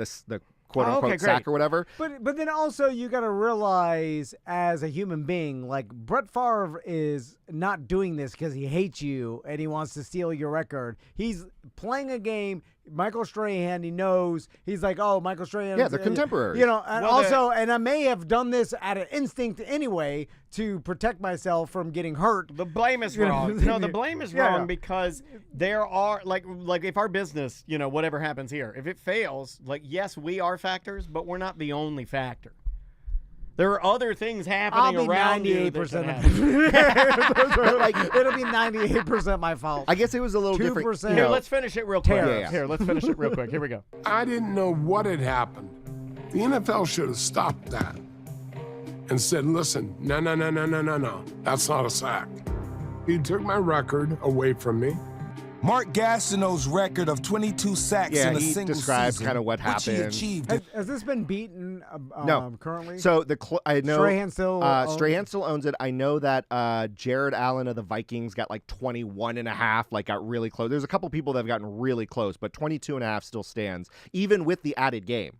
quote unquote okay, sack great. or whatever. But then also you got to realize as a human being, like Brett Favre is not doing this because he hates you and he wants to steal your record. He's playing a game. Michael Strahan, he knows. He's like, oh, Michael Strahan. Yeah, they're contemporaries. You know, and Well, also, and I may have done this out of instinct anyway to protect myself from getting hurt. The blame is You know, wrong. No, the blame is yeah. wrong because there are like if our business, whatever happens here, if it fails, like yes, we are factors, but we're not the only factor. There are other things I'll happening be around you. 98%. Like, It'll be 98% my fault. I guess it was a little different. 2%. you Here, know. let's finish it real quick. Tariffs. Here, let's finish it real quick. Here we go. I didn't know what had happened. The NFL should have stopped that and said, listen, no. That's not a sack. He took my record away from me. Mark Gastineau's record of 22 sacks Yeah, in a he single describes season, kinda what which he happened. achieved. Has this been beaten No. currently? So I know Strahan still owns- Strahan still owns it. I know that Jared Allen of the Vikings got like 21.5, like got really close. There's a couple people that have gotten really close, but 22.5 still stands, even with the added game.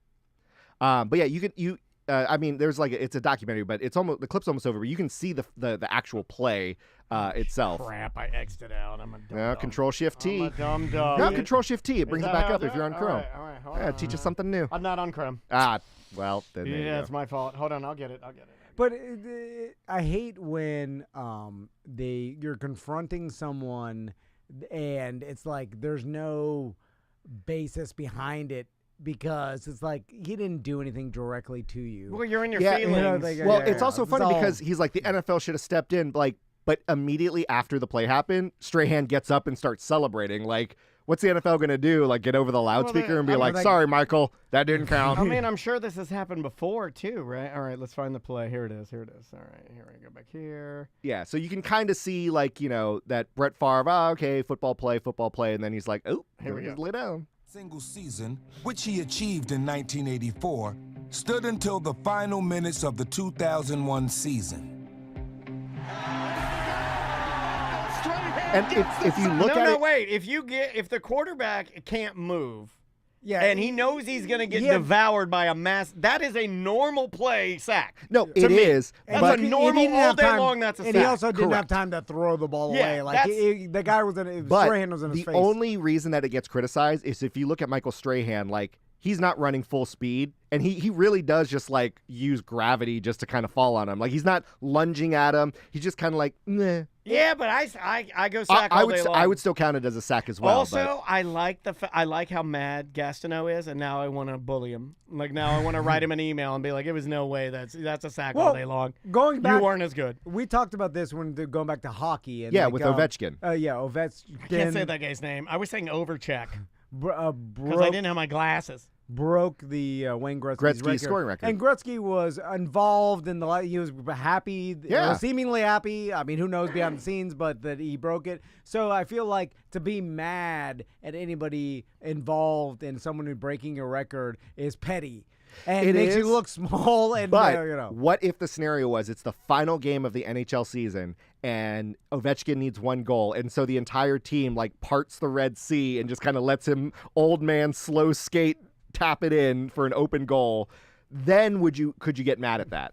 But yeah, I mean, there's like it's a documentary, but it's almost the clip's almost over. But you can see the actual play itself. Crap, I exited out. I'm a dumb No, dumb. Control Shift T. I'm a dumb dumb. No, Control Shift T. It brings it that back how up I if do you're it? on Chrome. All right, hold Yeah, on. teach us something new. I'm not on Chrome. Well, then there you Yeah, go. it's my fault. Hold on, I'll get it. But I hate when you're confronting someone and it's like there's no basis behind it because it's like he didn't do anything directly to you. Well, you're in your Yeah, feelings. you know, like, Well, yeah, it's yeah. also It's funny all- because he's like the NFL should have stepped in, like, but immediately after the play happened, Strahan gets up and starts celebrating. Like, what's the NFL going to do? Like, get over the loudspeaker and be I mean, like, like- "Sorry, Michael, that didn't count." I mean, I'm sure this has happened before too, right? All right, let's find the play. Here it is. All right, here we go back here. Yeah, so you can kind of see, like, that Brett Favre, okay, football play, and then he's like, "Oh, Here we just go. lay down." Single season, which he achieved in 1984, stood until the final minutes of the 2001 season. And if you look at it, Wait. If the quarterback can't move, Yeah, and he knows he's going to get Yeah. devoured by a mass, that is a normal play sack. no, To it me. is, That's but a he normal didn't all have day time- long. That's a and sack. he also didn't have Correct. time to throw the ball Yeah, away. Like that's- the guy was in but Strahan was in his the face. only reason that it gets criticized is if you look at Michael Strahan, like, he's not running full speed, and he really does just like use gravity just to kind of fall on him. Like, he's not lunging at him. He's just kind of like, meh. Yeah, but I go sack I all would day long. I would still count it as a sack as well. Also, I like I like how mad Gastineau is, and now I want to bully him. Like now I want to write him an email and be like, "It was no way that's a sack all Well, day long. going back, You weren't as good." we talked about this when going back to hockey. And Yeah, like, with Ovechkin. Yeah, Ovechkin. Can't say that guy's name. I was saying Overcheck because I Broke, didn't have my glasses. broke the Wayne Gretzky's scoring record. And Gretzky was involved in he was happy, Yeah. or seemingly happy. I mean, who knows behind the scenes, but that he broke it. So I feel like to be mad at anybody involved in someone who's breaking your record is petty. And It makes you is, look small and, But what if the scenario was it's the final game of the NHL season and Ovechkin needs one goal, and so the entire team like parts the Red Sea and just kind of lets him old man slow skate tap it in for an open goal? Then could you get mad at that?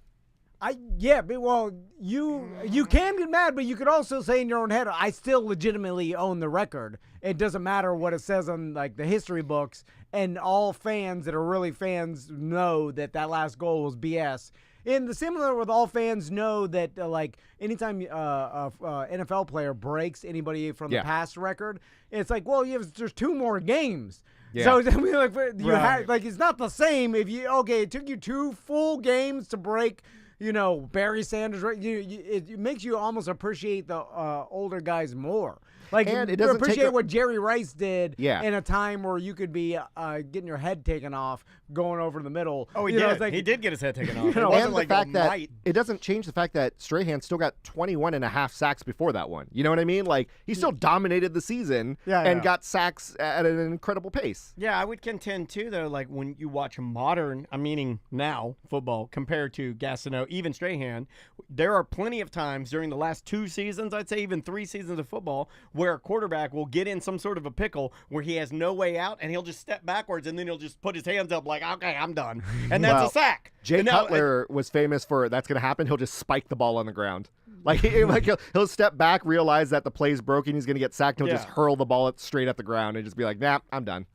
You can get mad, but you could also say in your own head, I still legitimately own the record. It doesn't matter what it says on like the history books, and all fans that are really fans know that last goal was BS. And the similar with all fans know that like anytime a NFL player breaks anybody from the Yeah. past record, it's like, well, there's 2 more games. Yeah. So I mean, like Right. like it's not the same if it took you 2 full games to break. Barry Sanders. Right? It makes you almost appreciate the older guys more. Like, And it doesn't appreciate take what Jerry Rice did Yeah. in a time where you could be getting your head taken off, going over the middle. Oh, he You know, did. it's like- he did get his head taken off. You know, It wasn't and like the fact a that might. it doesn't change the fact that Strahan still got 21 and a half sacks before that one. You know what I mean? Like, he still dominated the season and got sacks at an incredible pace. Yeah, I would contend too, though. Like when you watch modern, I'm meaning now football compared to Gastineau, even Strahan, there are plenty of times during the last 2 seasons, I'd say even 3 seasons of football, where a quarterback will get in some sort of a pickle where he has no way out, and he'll just step backwards, and then he'll just put his hands up like, "Okay, I'm done," and that's Well, a sack. Jay And now- Cutler was famous for that's going to happen. He'll just spike the ball on the ground. Like, he'll step back, realize that the play's broken, he's going to get sacked, and he'll just hurl the ball straight at the ground and just be like, nah, I'm done.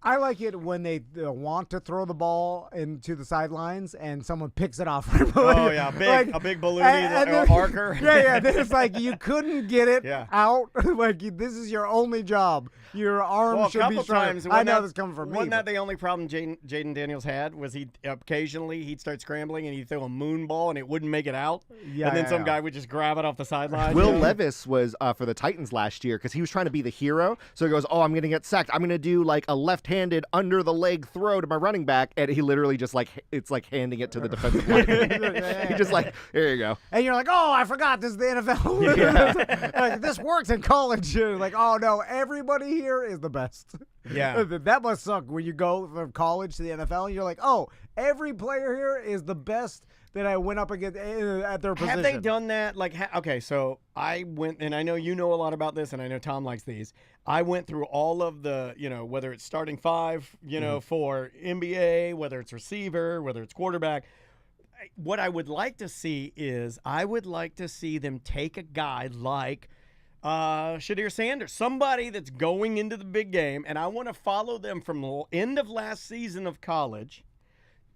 I like it when they want to throw the ball into the sidelines and someone picks it off. Right away. Oh, yeah, a big balloon then- archer. Yeah. Then it's like you couldn't get it Yeah. out. Like, this is your only job. Your arm Well, a should be couple strong. times. I wasn't know that- this coming from me. Wasn't that but- the only problem Jaden Daniels had? Was he occasionally he'd start scrambling and he'd throw a moon ball and it wouldn't make it out, Yeah, and then yeah, some yeah. guy would just grab it off the sideline. Will you know? Levis was for the Titans last year because he was trying to be the hero. So he goes, oh, I'm going to get sacked. I'm going to do like a left-handed under the leg throw to my running back. And he literally just like, it's like handing it to the defensive line. He just like, here you go. And you're like, oh, I forgot this is the NFL. Like, this works in college. You're like, oh no, everybody here is the best. Yeah. That must suck when you go from college to the NFL. And you're like, oh, every player here is the best that I went up against at their position. Have they done that? Like, okay, so I went, and I know you know a lot about this, and I know Tom likes these. I went through all of the, whether it's starting 5, for NBA, whether it's receiver, whether it's quarterback. What I would like to see is I would like to see them take a guy like Shadir Sanders, somebody that's going into the big game, and I want to follow them from the end of last season of college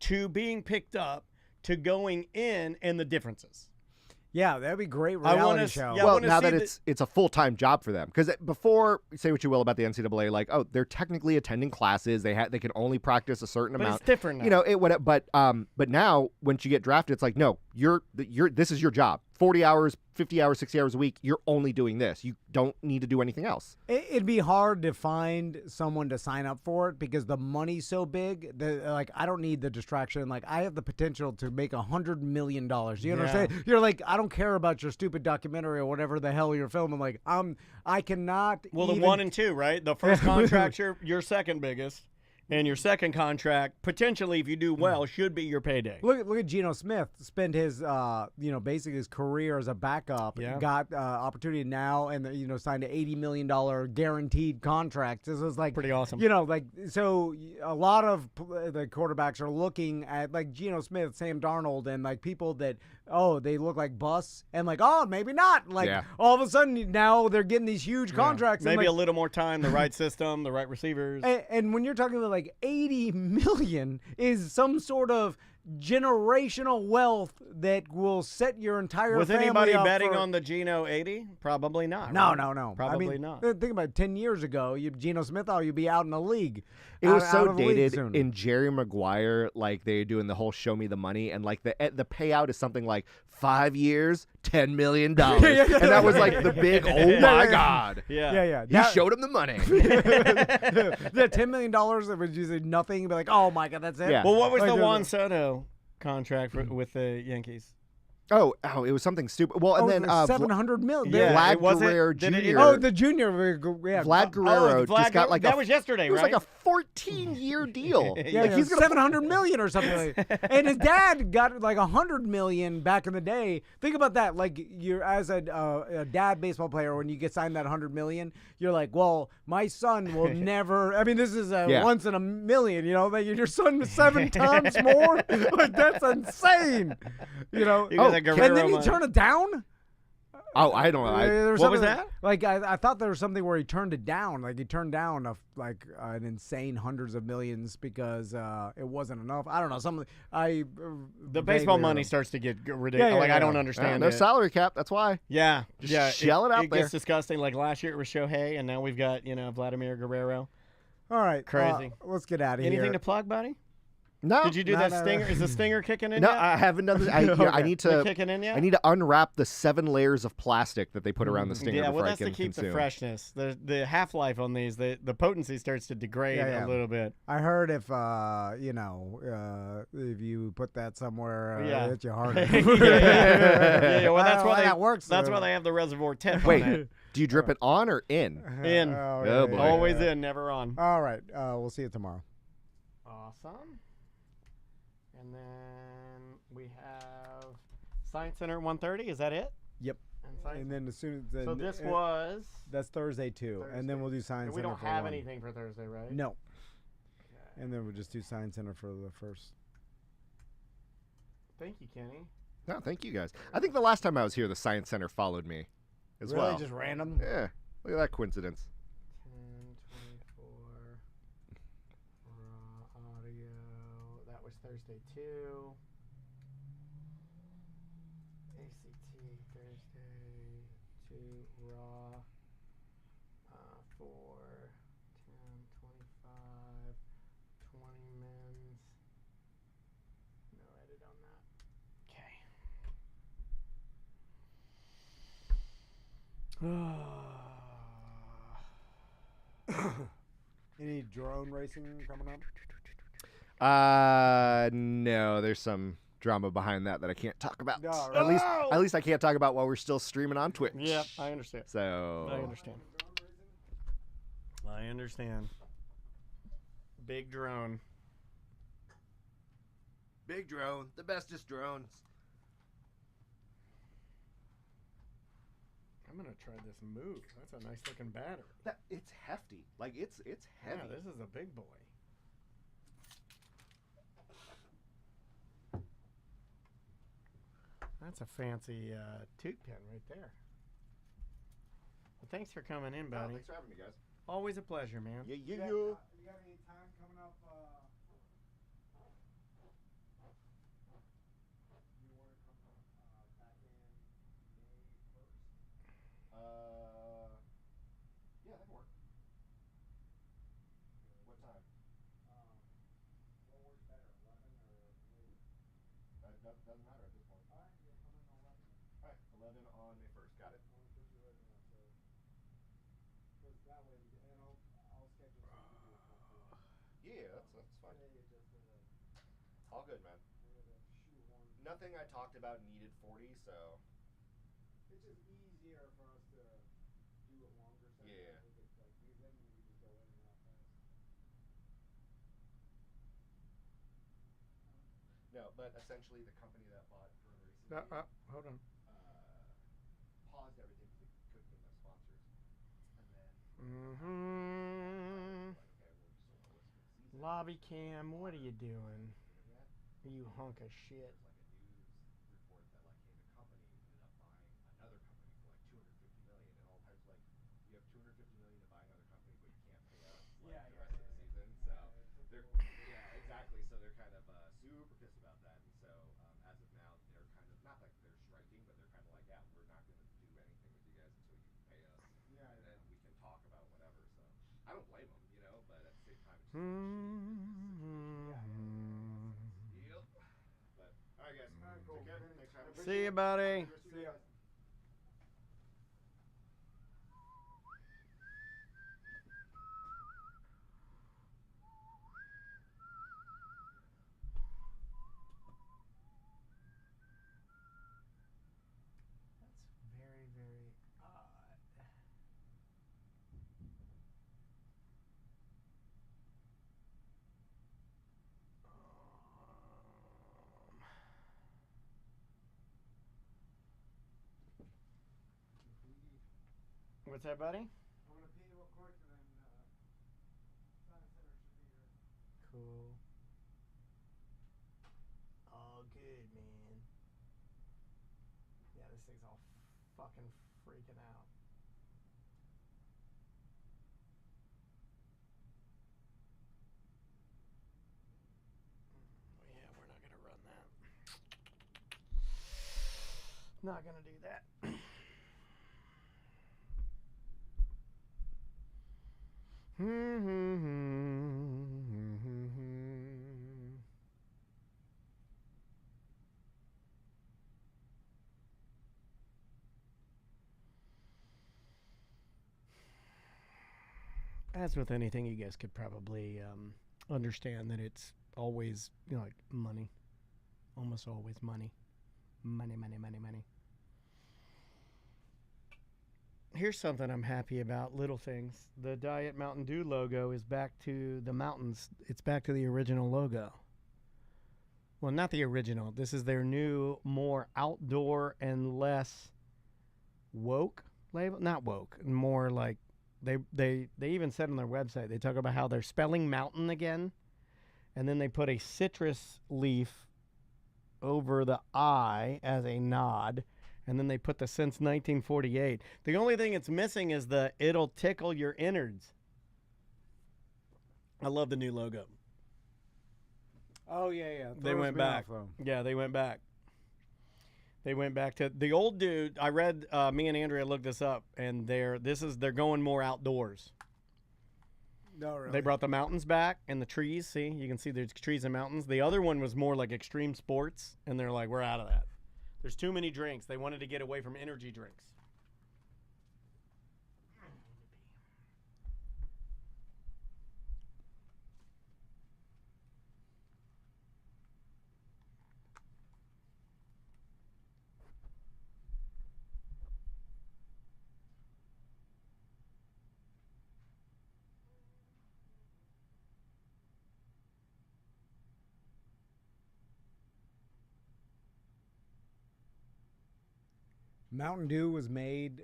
to being picked up to going in and the differences. Yeah, that'd be a great I reality wanna- show. yeah, I Well, wanna now see that it's a full-time job for them, because before, say what you will about the NCAA, like, oh, they're technically attending classes, they can only practice a certain But amount. it's different now. But now once you get drafted, it's like, no, this is your job. 40 hours, 50 hours, 60 hours a week. You're only doing this. You don't need to do anything else. It'd be hard to find someone to sign up for it because the money's so big. Like, I don't need the distraction. Like, I have the potential to make $100 million. You know what I'm saying? You're like, I don't care about your stupid documentary or whatever the hell you're filming. Like, I cannot. Well, the even- 1 and 2, right? The first contract, your second biggest, and your second contract, potentially, if you do well, should be your payday. Look at Geno Smith spend his basically his career as a backup. Yeah. Got opportunity now and signed an $80 million guaranteed contract. This was like Pretty awesome. So a lot of the quarterbacks are looking at like Geno Smith, Sam Darnold, and like people that they look like busts and like maybe not. Like all of a sudden now they're getting these huge contracts. Maybe and, a little more time, the right system, the right receivers. and when you're talking about like 80 million is some sort of generational wealth that will set your entire Was family anybody up betting for, on the Geno 80? Probably not. No, right? no. Probably I mean, not. Think about it, 10 years ago, Geno Smith, you'd be out in the league. It was out so of the league dated soon. in Jerry Maguire, like they're doing the whole show me the money, and like the payout is something like 5 years, $10 million. And that was like the big, oh my God. Yeah. He showed him the money. Yeah, $10 million, it was usually nothing. You'd be like, oh my God, that's it. Yeah. Well, what was Like, the Juan Soto contract with the Yankees? Oh, it was something stupid. Well, and then $700 million. Yeah. Vlad was it- Guerrero did it- Jr. Oh, the junior. Yeah. Vlad Guerrero Vlad just got like that was yesterday, it was right? like a 14-year deal. Yeah, Like, he's he's gonna $700 million or something. And his dad got like $100 million back in the day. Think about that. Like you're as a dad baseball player, when you get signed that $100 million, you're like, well, my son will never. I mean, this is once in a million. Like your son is 7 times more. Like that's insane. You got that and Guerrero then he money. turned it down. Oh, I don't know. There What was something- that? Like I thought there was something where he turned it down. Like he turned down an insane hundreds of millions because it wasn't enough. I don't know. The baseball money starts to get ridiculous. Yeah, like I don't Yeah, understand no it. salary cap. That's why. Yeah, Just shell it out It there. gets disgusting. Like last year it was Shohei, and now we've got Vladimir Guerrero. All right, Crazy. let's get out of here. Anything to plug, buddy? No. Did you do No, that no, no. stinger? Is the stinger kicking in No, yet? I haven't done this. I Okay. need They're to. kicking in yet? I need to unwrap the 7 layers of plastic that they put around the stinger Yeah, before well, that's I to can keep consume. the freshness. The half life on these, the potency starts to degrade Yeah. a little bit. I heard if if you put that somewhere, Yeah. hit you hard. Yeah, well, I that's don't know why how they that works. That's why they have the reservoir tip Wait, on it. do you drip it on or in? In. Oh, boy. Always in, never on. All right. We'll see you tomorrow. Awesome. And then we have Science Center at 1:30. Is that it? Yep. And Science- And then as soon as so this was. that's Thursday too, and then we'll do Science We Center don't for have 1. anything for Thursday, right? No. Okay. And then we'll just do Science Center for the first. Thank you, Kenny. No, thank you guys. I think the last time I was here, the Science Center followed me as Really, well. just random. Yeah, look at that coincidence. 10:24. Raw audio. That was Thursday too. ACT Thursday 2 raw. 4 10 25 20 mins. No edit on that. Okay. Any drone racing coming up? No, there's some drama behind that I can't talk about. No, At least I can't talk about while we're still streaming on Twitch. Yeah, I understand. So I understand. I understand. Big drone. Big drone, the bestest drones. I'm gonna try this move. That's a nice looking battery. It's hefty. Like it's heavy. Yeah, this is a big boy. That's a fancy toot pen right there. Well, thanks for coming in, buddy. Thanks for having me, guys. Always a pleasure, man. Yeah. You got any time coming up? You want to come back in May 1st? Yeah, that can work. What time? What works better, 11 or later? That doesn't matter at this point. All right, you'll come in 11. All right, 11 on May 1st. Got it. Because that way, and I'll schedule some video stuff. Yeah, that's fine. Today, just All good, man. shoehorn. Nothing I talked about needed 40, so It's just easier for us to do it longer. So Yeah. we could, then we just go in and out fast. no. But essentially, the company that bought Drone Racing Hold on. paused everything because they couldn't get enough sponsors, and then Mm-hmm. okay, we'll just sort of list for the season. Lobby cam, what are you doing? You hunk of shit. There's like a news report that like, hey, the company ended up buying another company for like $250 million, and all types like you have $250 million to buy another company, but you can't pay us the rest of the season. So they're exactly. So they're kind of super pissed about that, and so as of now, they're kind of not like they're striking, but they're kind of like, yeah, we're not going to do anything with you guys until you pay us, and then we can talk about whatever. So I don't blame them, but at the same time, it's just Yep. But all right, guys. Take care. Thanks for having me. See you, buddy. See ya. That's very, very odd. What's that, buddy? I'm gonna pee real quick and then Science Center should be here. Cool. All good, man. Yeah, this thing's all fucking freaking out. Yeah, we're not gonna run that. Not gonna do that. as with anything, you guys could probably understand that it's always, like money. Almost always money. Money. Here's something I'm happy about, little things. The Diet Mountain Dew logo is back to the mountains. It's back to the original logo. Well, not the original. This is their new, more outdoor and less woke label. Not woke, more like they even said on their website, they talk about how they're spelling mountain again, and then they put a citrus leaf over the I as a nod, and then they put the since 1948. The only thing it's missing is the it'll tickle your innards. I love the new logo. Oh yeah. They went back. Yeah, they went back. They went back to the old dude. I read. Me and Andrea looked this up, and they're going more outdoors. No, really. They brought the mountains back and the trees. See, you can see there's trees and mountains. The other one was more like extreme sports, and they're like, we're out of that. There's too many drinks. They wanted to get away from energy drinks. Mountain Dew was made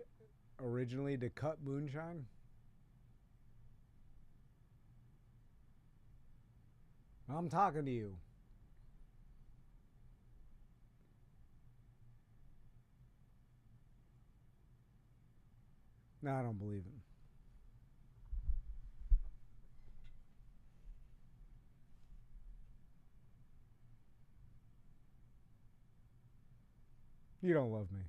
originally to cut moonshine. I'm talking to you. No, I don't believe it. You don't love me.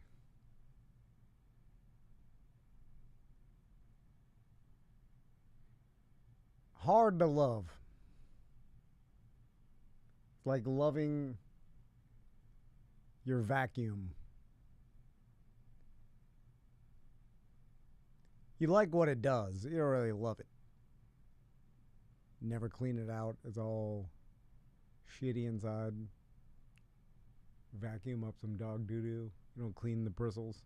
Hard to love. It's like loving your vacuum. You like what it does. You don't really love it. Never clean it out. It's all shitty inside. Vacuum up some dog doo-doo. You don't clean the bristles.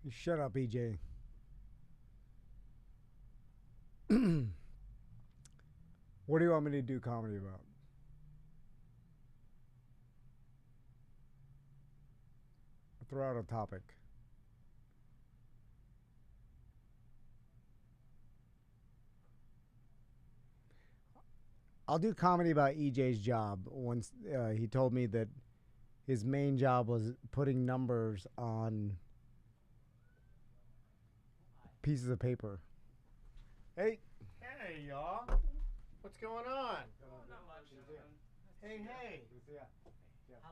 You shut up, EJ. What do you want me to do comedy about? Throw out a topic. I'll do comedy about EJ's job. Once he told me that his main job was putting numbers on pieces of paper. Hey. Hey, y'all. What's going on? Hey.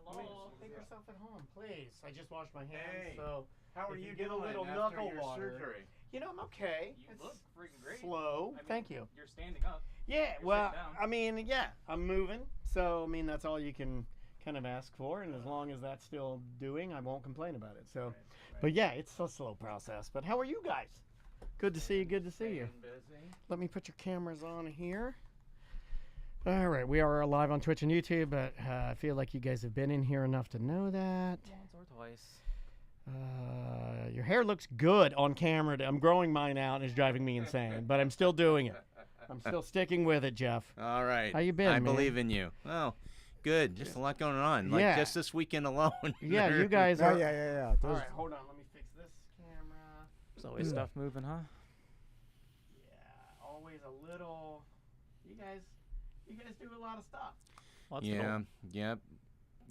Hello. Make yourself at home, please. I just washed my hands, Hey, so how are if you get a doing little after knuckle your water. surgery? I'm okay. You It's look freaking great. slow. I mean, Thank you. You're standing up. Yeah, You're well, sitting down. I'm moving. So, that's all you can kind of ask for. And as long as that's still doing, I won't complain about it. So, Right. But yeah, it's a slow process. But how are you guys? Good to see you. Good to see you. Staying busy. Let me put your cameras on here. All right, we are live on Twitch and YouTube, but I feel like you guys have been in here enough to know that. Once or twice. Your hair looks good on camera. I'm growing mine out and it's driving me insane, but I'm still doing it. I'm still sticking with it, Jeff. All right. How you been, I man? believe in you. Well, good. Just a lot going on. Like Yeah. just this weekend alone. Yeah, you guys Oh, are. yeah. All right, hold on. Let me fix this camera. There's always stuff moving, huh? Yeah, always a little. You guys do a lot of stuff. Well, that's Yeah. cool. Yep.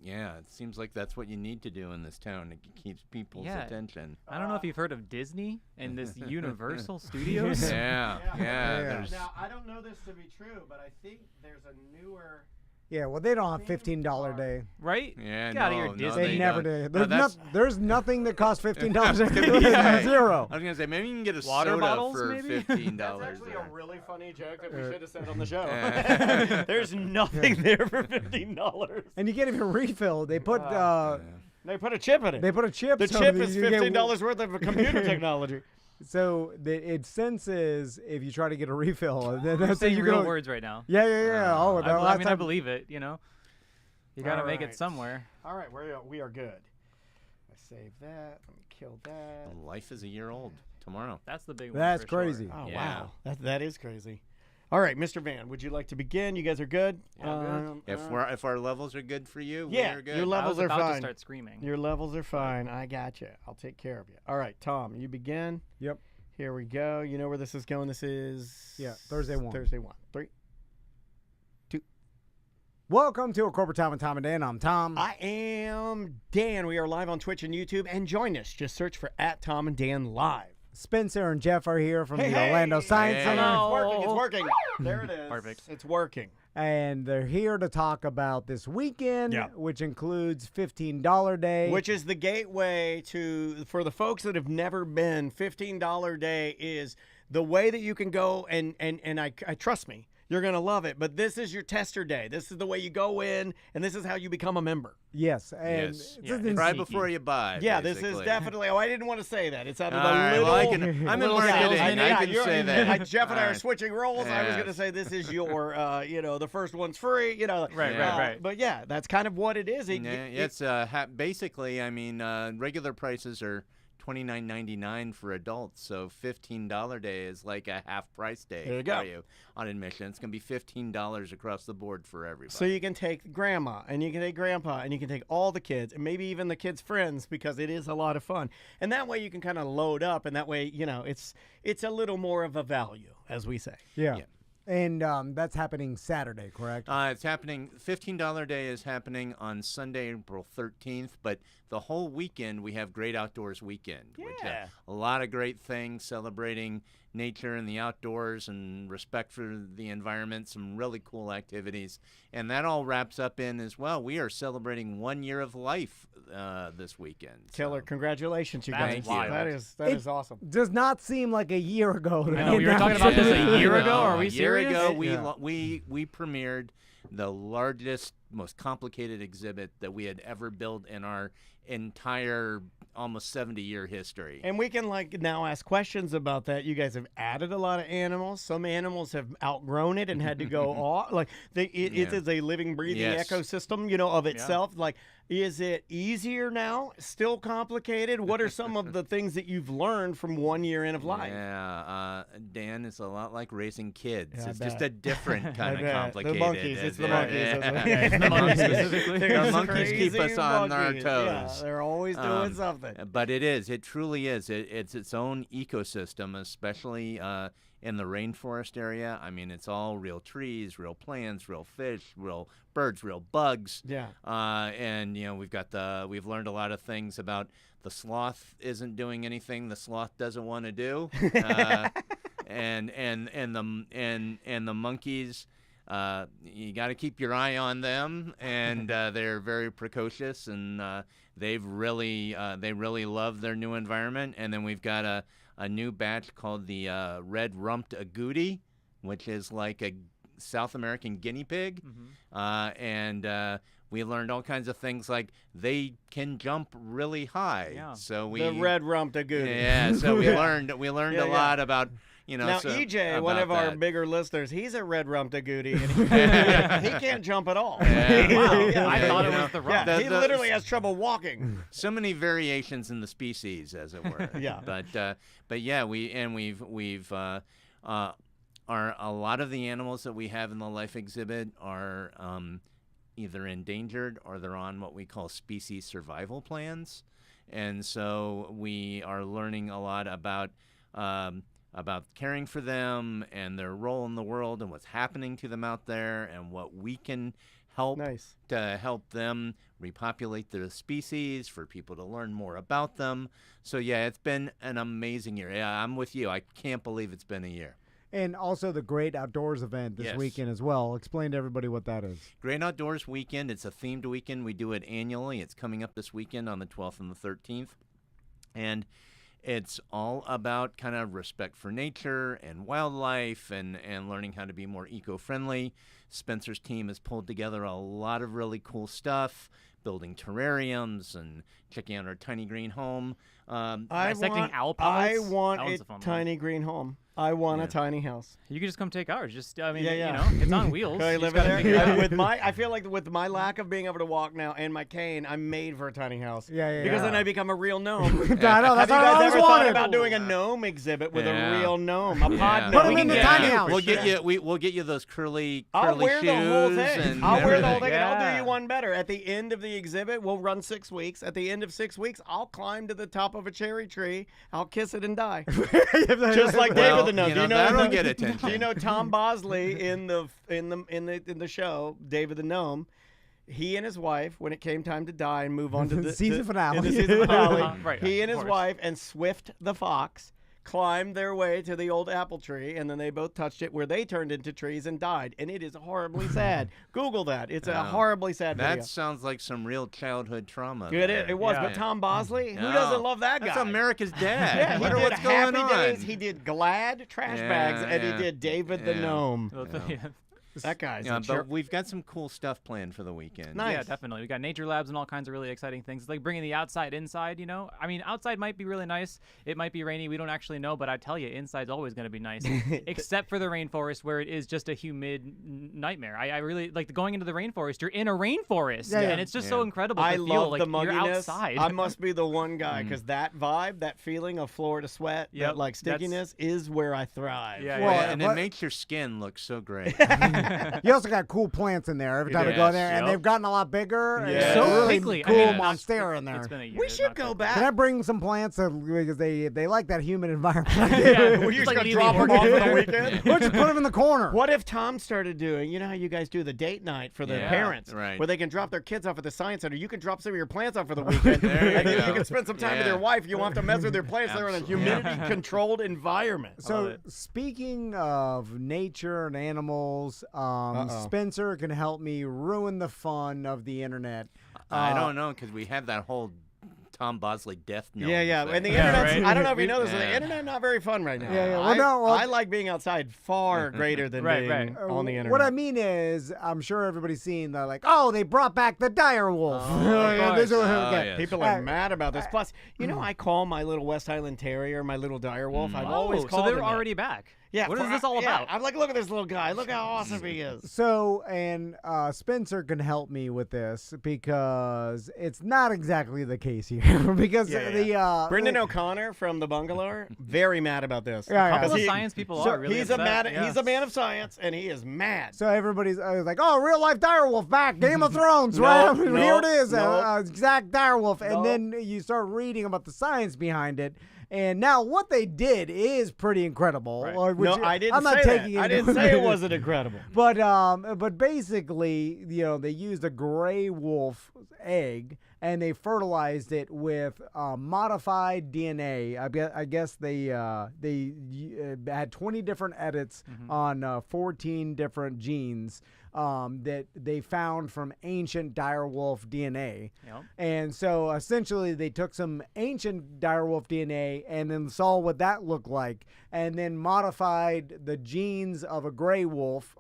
Yeah. It seems like that's what you need to do in this town. It keeps people's Yeah. attention. I don't know if you've heard of Disney and this Universal Studios. Yeah. Yeah. There's Now, I don't know this to be true, but I think there's a newer Yeah, well, they don't have $15 day. Right? Yeah, Get out of no, here, no, Disney. They never don't. do. No, There's nothing that costs $15 a Yeah. Zero. I was gonna say maybe you can get a Water soda bottles, for maybe? $15. That's actually a really funny joke that we should have said on the show. Yeah. There's nothing there for $15. And you can't even refill. They put They put a chip in it. they put a chip. The so chip that is you get- $15 worth of computer technology. So it senses if you try to get a refill. Then You're that's saying you real go, words right now. Yeah. Oh, the I last mean, I time- believe it, you know? You got to make Alright. it somewhere. All right, we are good. I save that. Let me kill that. Life is a year old tomorrow. That's the big one. That's for sure. crazy. Oh, Yeah. wow. That is crazy. All right, Mr. Van, would you like to begin? You guys are good? If our levels are good for you, Yeah, we're good. your I levels was are about to fine. start screaming. Your levels are fine. I got you. I'll take care of you. All right, Tom, you begin. Yep. Here we go. You know where this is going. This is Thursday 1. Thursday 1. 3. Welcome to A Corporate Time with Tom and Dan. I'm Tom. I am Dan. We are live on Twitch and YouTube. And join us. Just search for @Tom and Dan Live. Spencer and Jeff are here from the Orlando Science Hey. Center. It's working. There it is. Perfect. It's working. And they're here to talk about this weekend, Yeah. which includes $15 day. Which is the gateway for the folks that have never been. $15 day is the way that you can go and I trust me, you're going to love it. But this is your tester day. This is the way you go in, and this is how you become a member. Yes. And Yes. this is Try sneaky. before you buy. Yeah, this is basically. definitely. Oh, I didn't want to say that. It's out of All the right, little. well, I'm in little marketing. salesman. I Yeah, can you're- say that. Jeff and I All are right. switching roles. I was going to Yes. say this is your, the first one's free. Right. But yeah, that's kind of what it is. It's basically. I mean, regular prices are $29.99 for adults, so $15 day is like a half price day There you for go. you on admission. It's gonna be $15 across the board for everybody. So you can take grandma and you can take grandpa and you can take all the kids and maybe even the kids' friends because it is a lot of fun. And that way you can kind of load up and that way, it's a little more of a value, as we say. Yeah. Yeah. And that's happening Saturday, correct? It's happening. $15 day is happening on Sunday, April 13th. But the whole weekend we have Great Outdoors Weekend, which Yeah. a lot of great things celebrating nature and the outdoors and respect for the environment. Some really cool activities, and that all wraps up in as well. We are celebrating 1 year of life this weekend. Killer. So- Congratulations, you That's guys. wild. That is awesome. Does not seem like a year ago. I know, we were talking about this a year ago. Are we A year serious? ago, Yeah. we premiered the largest, most complicated exhibit that we had ever built in our entire almost 70-year history. And we can now ask questions about that. You guys have added a lot of animals. Some animals have outgrown it and had to go off. It is a living, breathing Yes. ecosystem, of itself. Is it easier now? Still complicated? What are some of the things that you've learned from 1 year in of life? Yeah, Dan is a lot like raising kids. Yeah, I It's just bet. a different I kind of bet. complicated. The monkeys. It's the monkeys. Yeah. The monkeys specifically. The There's monkeys keep crazy us on our monkeys. Yeah, toes. they're always doing something. But it is. It truly is. It's its own ecosystem, especially in the rainforest area. I mean, it's all real trees, real plants, real fish, real birds, real bugs. Yeah. And we've learned a lot of things about the sloth isn't doing anything the sloth doesn't want to do, and the monkeys. You got to keep your eye on them, and they're very precocious, and they really love their new environment. And then we've got a new batch called the red-rumped agouti, which is like a South American guinea pig, and we learned all kinds of things like they can jump really high. Yeah. So The red-rumped agouti. Yeah, so we learned Yeah, a lot about. Now, so EJ, one of about our that. bigger listeners, he's a red-rumped agouti, and he can't jump at all. Yeah. Wow. Yeah. I thought it You was the Yeah, rump. he literally has trouble walking. So many variations in the species, as it were. Yeah. But yeah, we've a lot of the animals that we have in the life exhibit are either endangered or they're on what we call species survival plans, and so we are learning a lot about caring for them and their role in the world and what's happening to them out there and what we can help Nice. to help them repopulate their species, for people to learn more about them. So yeah, it's been an amazing year. Yeah, I'm with you. I can't believe it's been a year. And also the Great Outdoors event this Yes. weekend as well. Explain to everybody what that is. Great Outdoors Weekend. It's a themed weekend. We do it annually. It's coming up this weekend on the 12th and the 13th. And it's all about kind of respect for nature and wildlife and learning how to be more eco-friendly. Spencer's team has pulled together a lot of really cool stuff, building terrariums and checking out our tiny green home. Dissecting owl I pellets. want That a one's a fun one. tiny green home. I want Yeah. a tiny house. You can just come take ours. Just, I mean, Yeah, yeah. you know, it's on wheels. Can I You live just in gotta figure it there? out. With I feel like with my lack of being able to walk now and my cane, I'm made for a tiny house. Yeah. Because then I become a real gnome. I know, Have that's you what I guys always ever thought wanted. about doing a gnome exhibit with a Yeah. real gnome, a pod Yeah. gnome? Put 'em in the Yeah. tiny house. We'll get you. We'll get you those curly I'll wear shoes. the whole thing. And I'll wear the whole everything. thing, and I'll do Yeah. you one better. At the end of the exhibit, we'll run 6 weeks. At the end of 6 weeks, I'll climb to the top of a cherry tree. I'll kiss it and die. Just like Well, David the Gnome. you Do you know, know that'll the- get attention. Do you know Tom Bosley in the show, David the Gnome? He and his wife, when it came time to die and move on to the Season finale. in the season finale, Right, he and of his course. wife and Swift the fox climbed their way to the old apple tree, and then they both touched it, where they turned into trees and died. And it is horribly sad. Google that. It's a Wow. horribly sad That video. sounds like some real childhood trauma. It was, Yeah. but Tom Bosley, who No. doesn't love that guy? That's America's Dad. Yeah, I he wonder did what's going Happy on. Days, he did Glad Trash Yeah, Bags, and yeah. he did David the Yeah. Gnome. Yeah. That guy's Yeah, a but we've got some cool stuff planned for the weekend. Nice. Yeah, definitely. We got nature labs and all kinds of really exciting things. It's like bringing the outside inside, you know? I mean, outside might be really nice. It might be rainy. We don't actually know, but I tell you, inside's always going to be nice. Except for the rainforest, where it is just a humid nightmare. I really like going into the rainforest. You're in a rainforest, Yeah, yeah. and it's just so Yeah. incredible to I feel love like the you're mugginess. outside. I must be the one guy because that vibe, that feeling of Florida sweat, Yep, that like stickiness is where I thrive. Yeah, Well, yeah. And but- it makes your skin look so great. You also got cool plants in there every time you go in there, and Yep. they've gotten a lot bigger. and Yeah. it's So really quickly. cool I mean, monstera in there. It's been a year. We it's should not go quick. back. Can I bring some plants because they like that humid environment? Yeah, We're just just like gonna leaving drop them them off for the there. weekend. We'll just put them in the corner. What if Tom started doing, you know how you guys do the date night for the Yeah, parents, right. where they can drop their kids off at the science center? You can drop some of your plants off for the weekend, There you and then go. you can spend some time with Yeah. your wife. You won't have to mess with their plants. They're in a Absolutely. humidity-controlled environment. So it. speaking of nature and animals, Spencer can help me ruin the fun of the internet. I don't know, because we had that whole Tom Bosley death note. Yeah. thing. And the Yeah, internet, right. I don't know if you know this, but the Yeah. internet not very fun right now. Yeah. Well, I like being outside far greater than Right, being right. on the internet. What I mean is, I'm sure everybody's seen the they brought back the dire wolf. of This is- course. okay. yes. People are mad about this. Plus, I call my little West Highland Terrier my little dire wolf. I've always Oh, called so him they're that. already back. Yeah. What is this all yeah, about? I'm like, look at this little guy. Look how awesome he is. So, and Spencer can help me with this because it's not exactly the case here. Because Brendan O'Connor from the Bungalow, very mad about this. Yeah, yeah. A couple Because of he- science people so are really he's upset. a man of science, and he is mad. So everybody's like, "Oh, real life direwolf back, Game of Thrones, No, right? no, Here it is, no. exact direwolf." And No. then you start reading about the science behind it, and now what they did is pretty incredible. Right. which No, I didn't I'm not say taking that. I into- didn't say it wasn't incredible. But basically, they used a gray wolf egg and they fertilized it with modified DNA. I guess they had 20 different edits on 14 different genes that they found from ancient direwolf DNA. Yep. And so essentially they took some ancient direwolf DNA and then saw what that looked like and then modified the genes of a gray wolf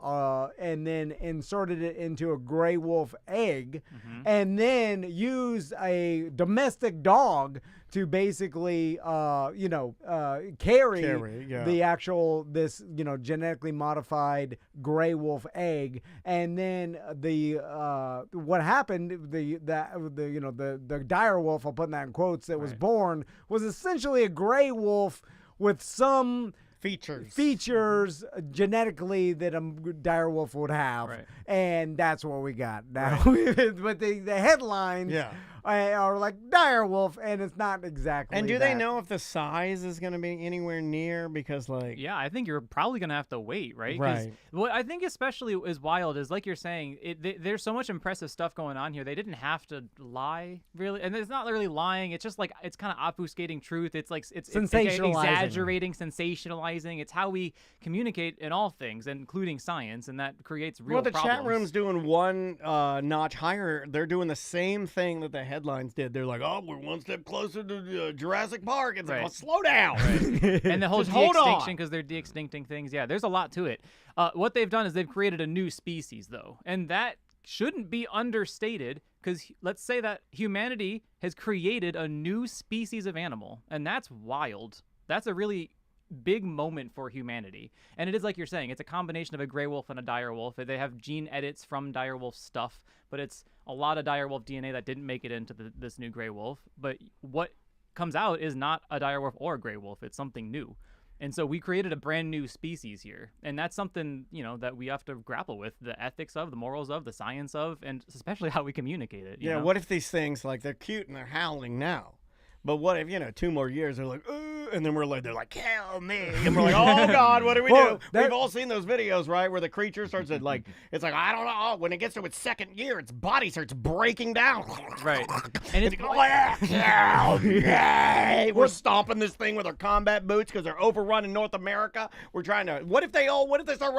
and then inserted it into a gray wolf egg and then used a domestic dog to basically, carry yeah. the actual genetically modified gray wolf egg, and then what happened? The dire wolf, I'll put that in quotes, that was born was essentially a gray wolf with some features genetically that a dire wolf would have, Right. and that's what we got now. But the headlines or like dire wolf, and it's not exactly. And do they that. know if the size is going to be anywhere near? Because like, Yeah, I think you're probably gonna have to wait, right? 'Cause Right. what I think especially is wild is like you're saying, there's so much impressive stuff going on here. They didn't have to lie, really, and it's not really lying. It's just like it's kind of obfuscating truth. It's like it's Sensationalizing. exaggerating, sensationalizing. It's how we communicate in all things, including science, and that creates real well, the problems. chat room's doing one notch higher. They're doing the same thing that the headlines did. They're like, "Oh, we're one step closer to Jurassic Park." It's like, Right. "Oh, slow down." And the whole Just hold de-extinction on. because they're de-extincting things. Yeah, there's a lot to it. What they've done is they've created a new species, though, and that shouldn't be understated because let's say that humanity has created a new species of animal, and that's wild. That's a really big moment for humanity. And it is like you're saying, it's a combination of a gray wolf and a dire wolf. They have gene edits from dire wolf stuff, but it's a lot of dire wolf DNA that didn't make it into this new gray wolf. But what comes out is not a dire wolf or a gray wolf. It's something new. And so we created a brand new species here. And that's something, that we have to grapple with, the ethics of, the morals of, the science of, and especially how we communicate it. you Yeah. know? What if these things like they're cute and they're howling now? But what if 2 more years they're like, and then they're like, kill me, and we're like, oh God, what do we Well, do? that- We've all seen those videos, right, where the creature starts to like, it's like I don't know. When it gets to its second year, its body starts breaking down. Right. And it's We're stomping this thing with our combat boots because they're overrunning North America. We're trying to. What if they start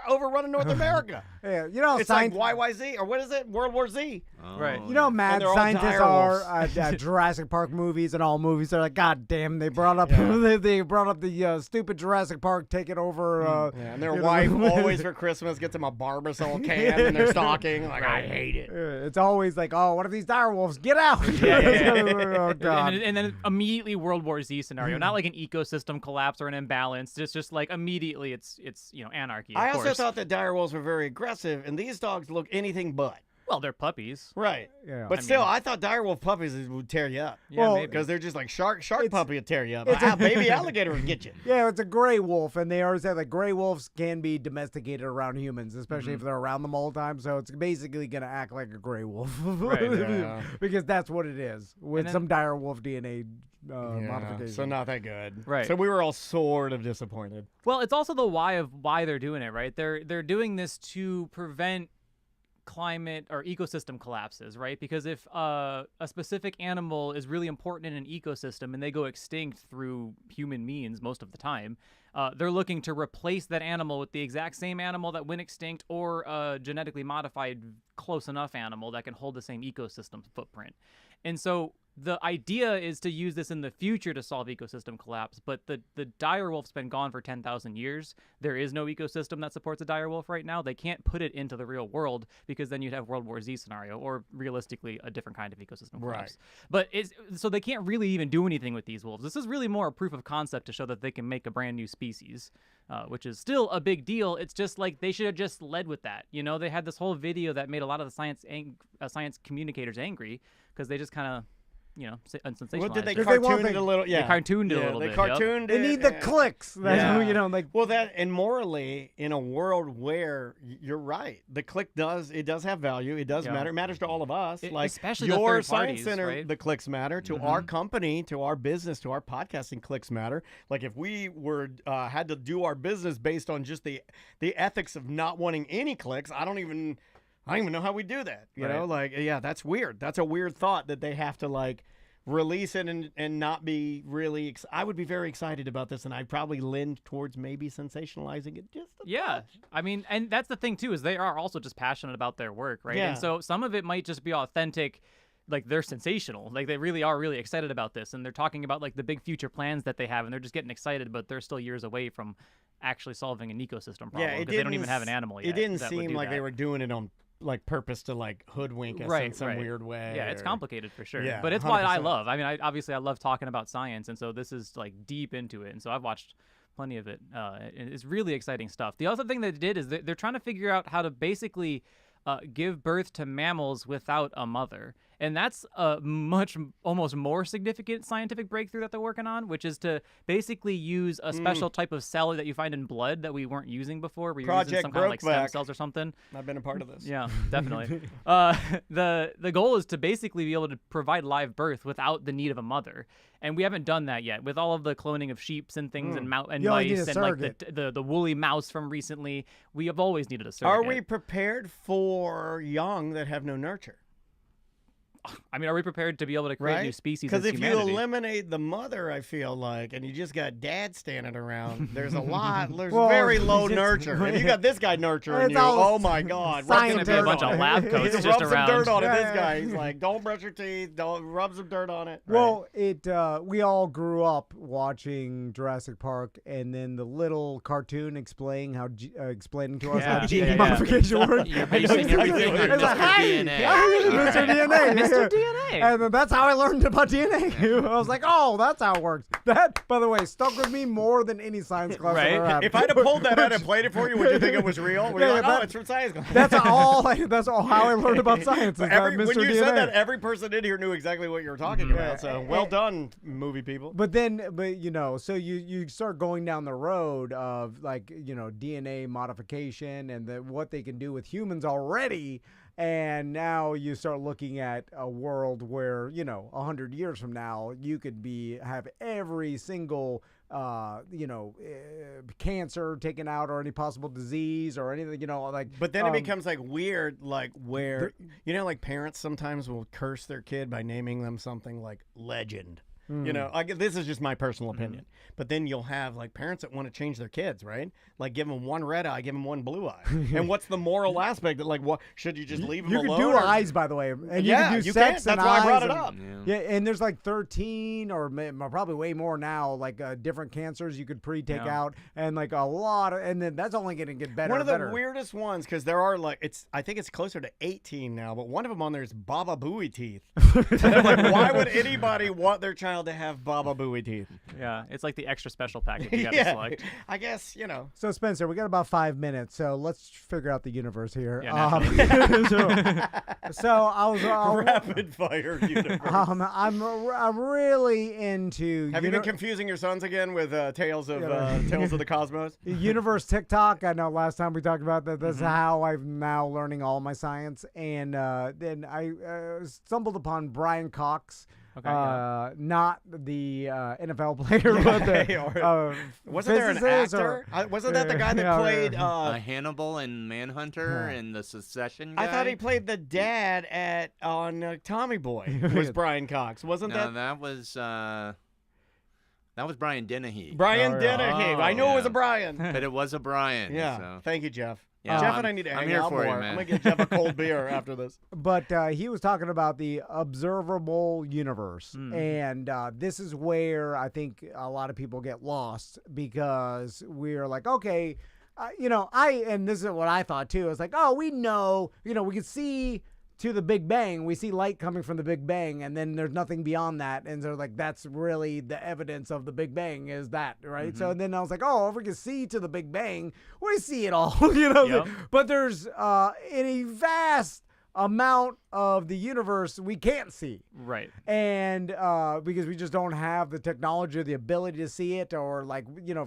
overrunning North America? Yeah, It's science. like YYZ or what is it? World War Z. right. You know, how mad they're all scientists dire are wolves. at Jurassic Park movies and all movies. They're like, God damn, they brought up they brought up the stupid Jurassic Park taking over. Yeah, and their you know, wife always for Christmas gets them a Barbasol can in their stocking. Like, I hate it. It's always like, oh, what if these dire wolves get out? Oh God. And then immediately World War Z scenario, not like an ecosystem collapse or an imbalance. Just like immediately it's anarchy. Of I also course. thought that dire wolves were very aggressive, and these dogs look anything but. Well, they're puppies. Right. Yeah. But still, I thought dire wolf puppies would tear you up. Yeah, Well, maybe. Because they're just like shark It's- puppy would tear you up. it's a- Baby alligator would get you. Yeah, it's a gray wolf, and they always say that gray wolves can be domesticated around humans, especially if they're around them all the time. So it's basically going to act like a gray wolf. Right, yeah. Because that's what it is, with then- some dire wolf DNA modification. So not that good. Right. So we were all sort of disappointed. Well, it's also the why of why they're doing it, right? They're doing this to prevent climate or ecosystem collapses, right? Because if a specific animal is really important in an ecosystem and they go extinct through human means most of the time, they're looking to replace that animal with the exact same animal that went extinct or a genetically modified close enough animal that can hold the same ecosystem footprint. And so the idea is to use this in the future to solve ecosystem collapse, but the dire wolf's been gone for 10,000 years. There is no ecosystem that supports a dire wolf right now. They can't put it into the real world because then you'd have World War Z scenario or realistically a different kind of ecosystem collapse. But so they can't really even do anything with these wolves. This is really more a proof of concept to show that they can make a brand new species, which is still a big deal. It's just like they should have just led with that. They had this whole video that made a lot of the science communicators angry because they just kind of sensationalized. What did they it. 'Cause they want cartoon it a little? Yeah. They cartooned it a little they bit, cartooned They it. need the yeah. clicks. That's Yeah. like. Well, that and morally, in a world where you're right, the click does have value. It does Yeah. matter. It matters to all of us. It- like especially the your third science parties, center, right? the clicks matter to our company, to our business, to our podcasting. Clicks matter. Like if we were had to do our business based on just the ethics of not wanting any clicks, I don't even know how we do that. You know, like that's weird. That's a weird thought that they have to like release it and not be really I would be very excited about this, and I'd probably lean towards maybe sensationalizing it just a Yeah, touch. I mean, and that's the thing too, is they are also just passionate about their work, right? Yeah. And so some of it might just be authentic, like they're sensational, like they really are really excited about this, and they're talking about like the big future plans that they have, and they're just getting excited, but they're still years away from actually solving an ecosystem problem because they don't even have an animal yet. It didn't that would seem do like they that. were doing it on like purpose to like hoodwink us in some weird way. Yeah, it's or- complicated for sure. Yeah, but it's what I 100%. love. I mean, I love talking about science, and so this is like deep into it. And so I've watched plenty of it. It's really exciting stuff. The other thing they did is they're trying to figure out how to basically give birth to mammals without a mother. And that's a almost more significant scientific breakthrough that they're working on, which is to basically use a special type of cell that you find in blood that we weren't using before. We were using Project some kind of like stem Brokeback. cells or something. I've been a part of this. Yeah, definitely. The goal is to basically be able to provide live birth without the need of a mother. And we haven't done that yet with all of the cloning of sheeps and things and You only need mice a and like surrogate. the woolly mouse from recently. We have always needed a surrogate. Are we prepared for young that have no nurture? I mean, are we prepared to be able to create Right? new species Because as if humanity? you eliminate the mother, I feel like, and you just got dad standing around, there's there's Well, very low it's- nurture. And you got this guy nurturing It's you. all Oh my God. science It's gonna be a bunch of lab He coats just just rubs around. some dirt on it. Yeah, This yeah. guy, he's like, don't brush your teeth. Don't rub some dirt on it. Well, we all grew up watching Jurassic Park, and then the little cartoon explaining to us how gene yeah. modification works. You're basing everything on It's like, Mr. hey, DNA. Mr. DNA. Mr. DNA. And then that's how I learned about DNA. I was like, oh, that's how it works. That, by the way, stuck with me more than any science class Right. I've ever had. If I'd have pulled that out and played it for you, would you think it was real? Would you Yeah, like, that- oh, it's from science class. That's all how I learned about science. Is When Mr. you DNA. said that, every person in here knew exactly what you were talking about. So well done, movie people. But so you start going down the road of DNA modification and what they can do with humans already. And now you start looking at a world where, 100 years from now, you could have every single, cancer taken out or any possible disease or anything, But then it becomes like weird, like where, like parents sometimes will curse their kid by naming them something like legend. This is just my personal opinion. But then you'll have like parents that want to change their kids, right? Like give them one red eye, give them one blue eye. And what's the moral aspect? That like, what should you just leave them You alone? can do or- eyes, by the way. And Yeah, you can do you sex can. and That's why I brought eyes it and- up. Yeah, and there's like 13 or probably way more now, like different cancers you could take out, and like a lot of, and then that's only going to get better. One of the and better. weirdest ones, because there are I think it's closer to 18 now, but one of them on there is Baba Booey teeth. And I'm like, why would anybody want their child to have Baba Booey teeth? Yeah, it's like the extra special package you got to select. I guess, So Spencer, we got about 5 minutes, so let's figure out the universe here. Yeah, so I was rapid fire universe. I'm really into. Have you been confusing your sons again with Tales of the Cosmos? Universe TikTok. I know last time we talked about that. That's how I'm now learning all my science. And then I stumbled upon Brian Cox. Okay, not the NFL player, but the wasn't there an physicist actor? Wasn't that the guy that played? Hannibal and Manhunter and the Secession guy? I thought he played the dad on Tommy Boy. Was Brian Cox? Wasn't No, that was Brian Dennehy. Brian Oh, yeah. Dennehy? I knew it was a Brian. But it was a Brian. Yeah. So. Thank you, Jeff. Yeah, Jeff I'm- and I need to I'm hang here out for you, more. man. I'm gonna get Jeff a cold beer after this. But he was talking about the observable universe. And this is where I think a lot of people get lost because we're like, okay, and this is what I thought too. It's like, oh, we know, we can see to the Big Bang. We see light coming from the Big Bang, and then there's nothing beyond that. And so like that's really the evidence of the Big Bang is that, right? So then I was like, oh, if we can see to the Big Bang, we see it all, Yep. But there's a vast amount of the universe we can't see. Right. And because we just don't have the technology or the ability to see it, or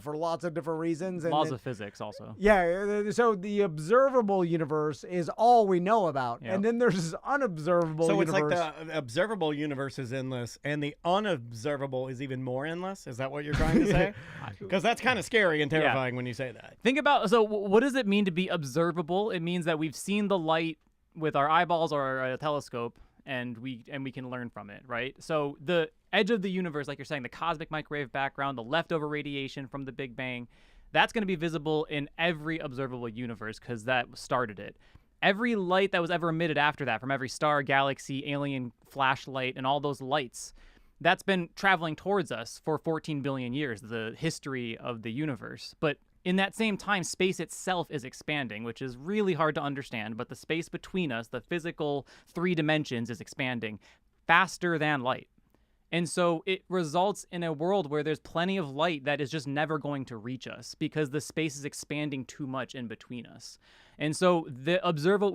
for lots of different reasons. And Laws then- of physics also. yeah, so the observable universe is all we know about. Yep. And then there's this unobservable So universe. it's like the observable universe is endless, and the unobservable is even more endless. Is that what you're trying to say? Because that's kind of scary and terrifying when you say that. Think about, what does it mean to be observable? It means that we've seen the light with our eyeballs or a telescope, and we can learn from it, right? So the edge of the universe, like you're saying, the cosmic microwave background, the leftover radiation from the Big Bang, that's going to be visible in every observable universe because that started it. Every light that was ever emitted after that, from every star, galaxy, alien flashlight, and all those lights, that's been traveling towards us for 14 billion years, the history of the universe. But in that same time, space itself is expanding, which is really hard to understand, but the space between us, the physical 3 dimensions, is expanding faster than light. And so it results in a world where there's plenty of light that is just never going to reach us because the space is expanding too much in between us. And so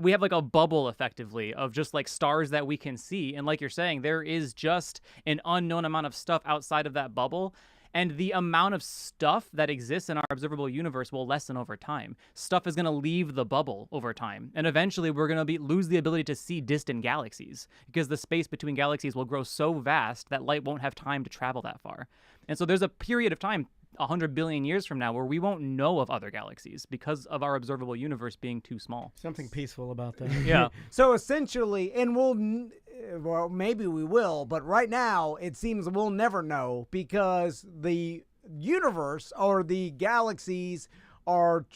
we have like a bubble effectively of just like stars that we can see. And like you're saying, there is just an unknown amount of stuff outside of that bubble. And the amount of stuff that exists in our observable universe will lessen over time. Stuff is going to leave the bubble over time. And eventually we're going to lose the ability to see distant galaxies because the space between galaxies will grow so vast that light won't have time to travel that far. And so there's a period of time, 100 billion years from now, where we won't know of other galaxies because of our observable universe being too small. Something peaceful about that. Yeah. So essentially, and well, maybe we will, but right now it seems we'll never know because the universe or the galaxies are,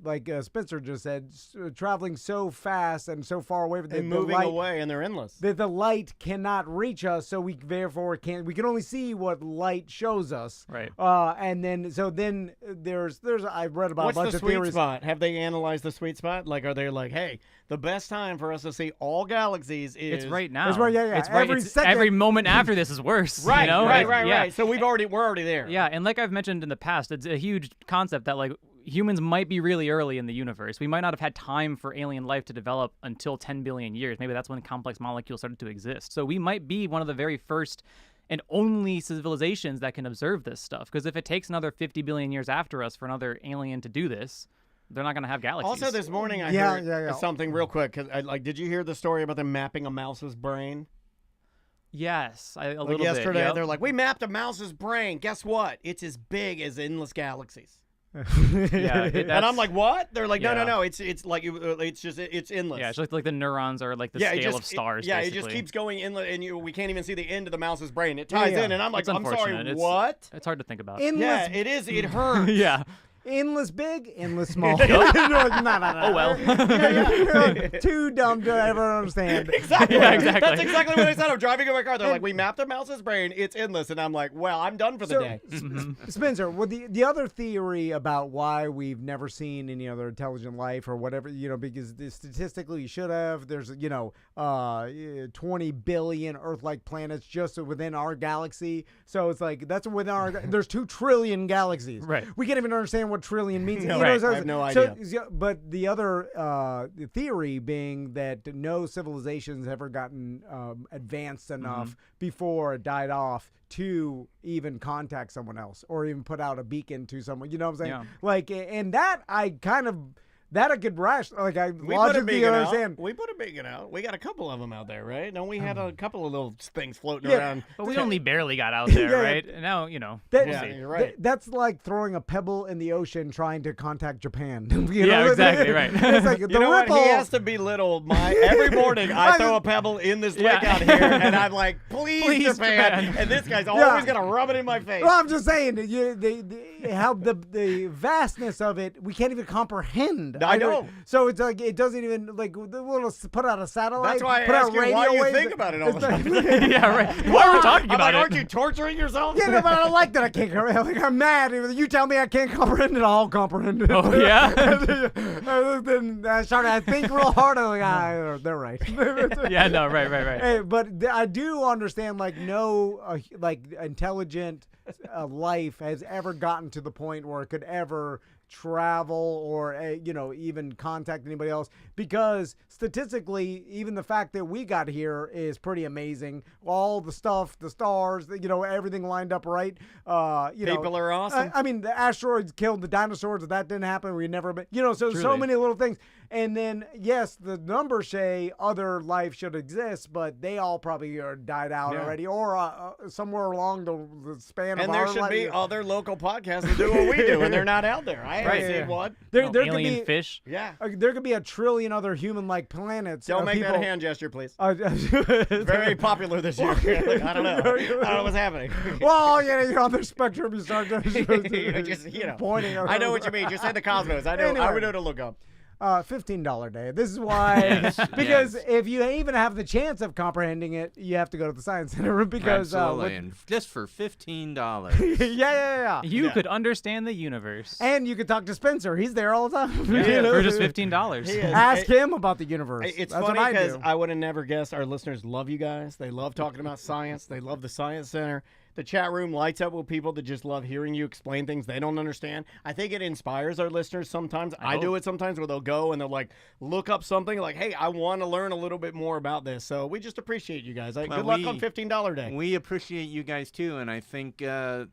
like Spencer just said, traveling so fast and so far away from They're moving away, and they're endless. That the light cannot reach us, so we therefore can't. We can only see what light shows us. Right. And then there's I've read about What's a bunch the of sweet theories. spot? Have they analyzed the sweet spot? Like, are they like, hey, the best time for us to see all galaxies is It's right now. It's right, yeah. It's right. Every moment after this is worse. Right, you know? right. So we're already there. Yeah, and like I've mentioned in the past, it's a huge concept that like humans might be really early in the universe. We might not have had time for alien life to develop until 10 billion years. Maybe that's when complex molecules started to exist. So we might be one of the very first and only civilizations that can observe this stuff. Because if it takes another 50 billion years after us for another alien to do this, they're not going to have galaxies. Also, this morning I heard something real quick. Cause did you hear the story about them mapping a mouse's brain? Yes, a little bit. Yesterday, Yep. they're like, we mapped a mouse's brain. Guess what? It's as big as endless galaxies. Yeah, and I'm like, what? They're like, no. Yeah. It's like it's endless. Yeah, it's like the neurons are like the scale of stars. It just keeps going inlet, and we can't even see the end of the mouse's brain. It ties in, and I'm like, It's I'm sorry, unfortunate. what? It's hard to think about. Endless, it is. It hurts. Yeah. endless big, endless small. You're like, no. Oh, well. You're like, too dumb to ever understand. Exactly. Yeah, exactly. That's exactly what I said. I'm driving in my car. They're like, we mapped a mouse's brain. It's endless. And I'm like, well, I'm done for the day. Spencer, well, the other theory about why we've never seen any other intelligent life or whatever, because statistically you should have, there's, 20 billion Earth-like planets just within our galaxy. So it's like, that's within our, there's 2 trillion galaxies. Right. We can't even understand what trillion means. No, right. I have no idea. But the other theory being that no civilization's ever gotten advanced enough before it died off to even contact someone else or even put out a beacon to someone. You know what I'm saying? Yeah. Like, and that I kind of, that I could logically understand. We put a beacon out. We got a couple of them out there, right? No, we had a couple of little things floating Yeah. around. But we only barely got out there, Yeah. right? And now, That- we'll Yeah, see. you're right. That's like throwing a pebble in the ocean trying to contact Japan. Yeah, exactly, right. It's like the You know ripple. what? He has to belittle every morning I throw a pebble in this lake out here, and I'm like, please Japan. And this guy's always going to rub it in my face. Well, I'm just saying, how the vastness of it, we can't even comprehend. I know. So it's like, it doesn't even, like, we'll put out a satellite. That's why I put ask out you radio why you waves. think about it all the It's like- time. Yeah, right. Why are we talking I'm about like, it? aren't you torturing yourself? Yeah, no, but I don't like that I can't comprehend. Like, I'm mad. You tell me I can't comprehend it, I'll comprehend it. Oh, yeah? Then I started to think real hard. I'm like, they're right. Yeah, no, right. Hey, but I do understand, like, no, intelligent life has ever gotten to the point where it could ever travel or even contact anybody else, because statistically even the fact that we got here is pretty amazing. All the stuff, the stars, everything lined up right. People are awesome. I mean, the asteroids killed the dinosaurs. If that didn't happen, we never been, so Truly. many little things. And then, yes, the numbers say other life should exist, but they all probably are died out already, or somewhere along the span of And our there should life. be other local podcasts that do what we do, and they're not out there. I haven't seen one. There could Alien be fish. Yeah. there could be a trillion other human-like planets. Don't make people, that a hand gesture, please. Very Very popular this year. Like, I don't know. I don't know what's happening. Well, you're on the spectrum. You start Just, pointing. I know what you mean. Just say the cosmos. I know. I Anyway. would know to look up. $15 day. This is why, Yes, because yes. if you even have the chance of comprehending it, you have to go to the Science Center because Absolutely, and just for $15. yeah. You could understand the universe. And you could talk to Spencer. He's there all the time. Yeah, You know? for just $15. He is. Ask him about the universe. It's That's funny what I because do. I would have never guessed our listeners love you guys. They love talking about science. They love the Science Center. The chat room lights up with people that just love hearing you explain things they don't understand. I think it inspires our listeners sometimes. I do it sometimes where they'll go and they'll like look up something like, hey, I want to learn a little bit more about this. So we just appreciate you guys. Good luck on $15 day. We appreciate you guys too, and I think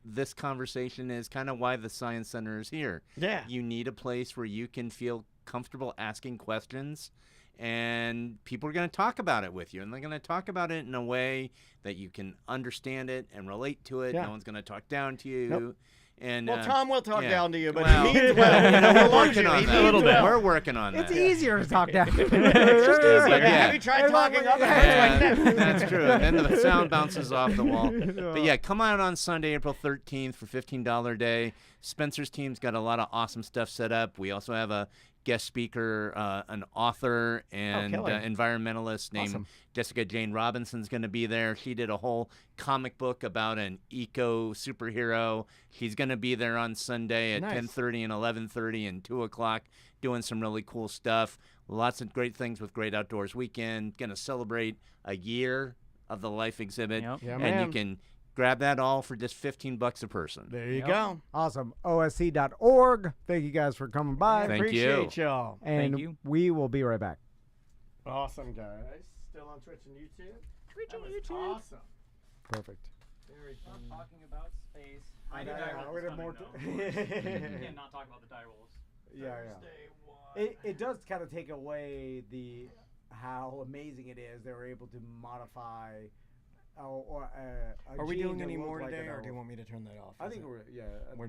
this conversation is kind of why the Science Center is here. Yeah. You need a place where you can feel comfortable asking questions, and people are going to talk about it with you, and they're going to talk about it in a way that you can understand it and relate to it. Yeah. No one's going to talk down to you. Nope. And Well, Tom will talk yeah. down to you, but Well, he means well. you know, He we're loves working you. on He that. means A little bit. well. We're working on It's that. easier to talk down. It's just easier. But yeah. Have you tried talking up? Yeah, that's true. And then the sound bounces off the wall. But yeah, come out on Sunday, April 13th for $15 day. Spencer's team's got a lot of awesome stuff set up. We also have a guest speaker, an author and killer. environmentalist named Awesome. Jessica Jane Robinson's going to be there. She did a whole comic book about an eco superhero. She's going to be there on Sunday at Nice. 10:30 and 11:30 and 2 o'clock doing some really cool stuff. Lots of great things with Great Outdoors Weekend. Going to celebrate a year of the Life exhibit. Yep. Yeah, and man. you can grab that all for just $15 a person. There you go. Awesome. OSC.org. Thank you guys for coming by. Thank Appreciate you. y'all. And Thank you. we will be right back. Awesome, guys. Still on Twitch and YouTube? Twitch and YouTube. Awesome. Perfect. Very fun. Talking about space. I I know, knew I dire would've wolves more coming, to- though. You can't not talk about the dire wolves. Yeah. It does kind of take away the how amazing it is they were able to modify. A Are we gene doing to any look more like a today, or do you werewolf. want me to turn that off? I Is think it- we're we're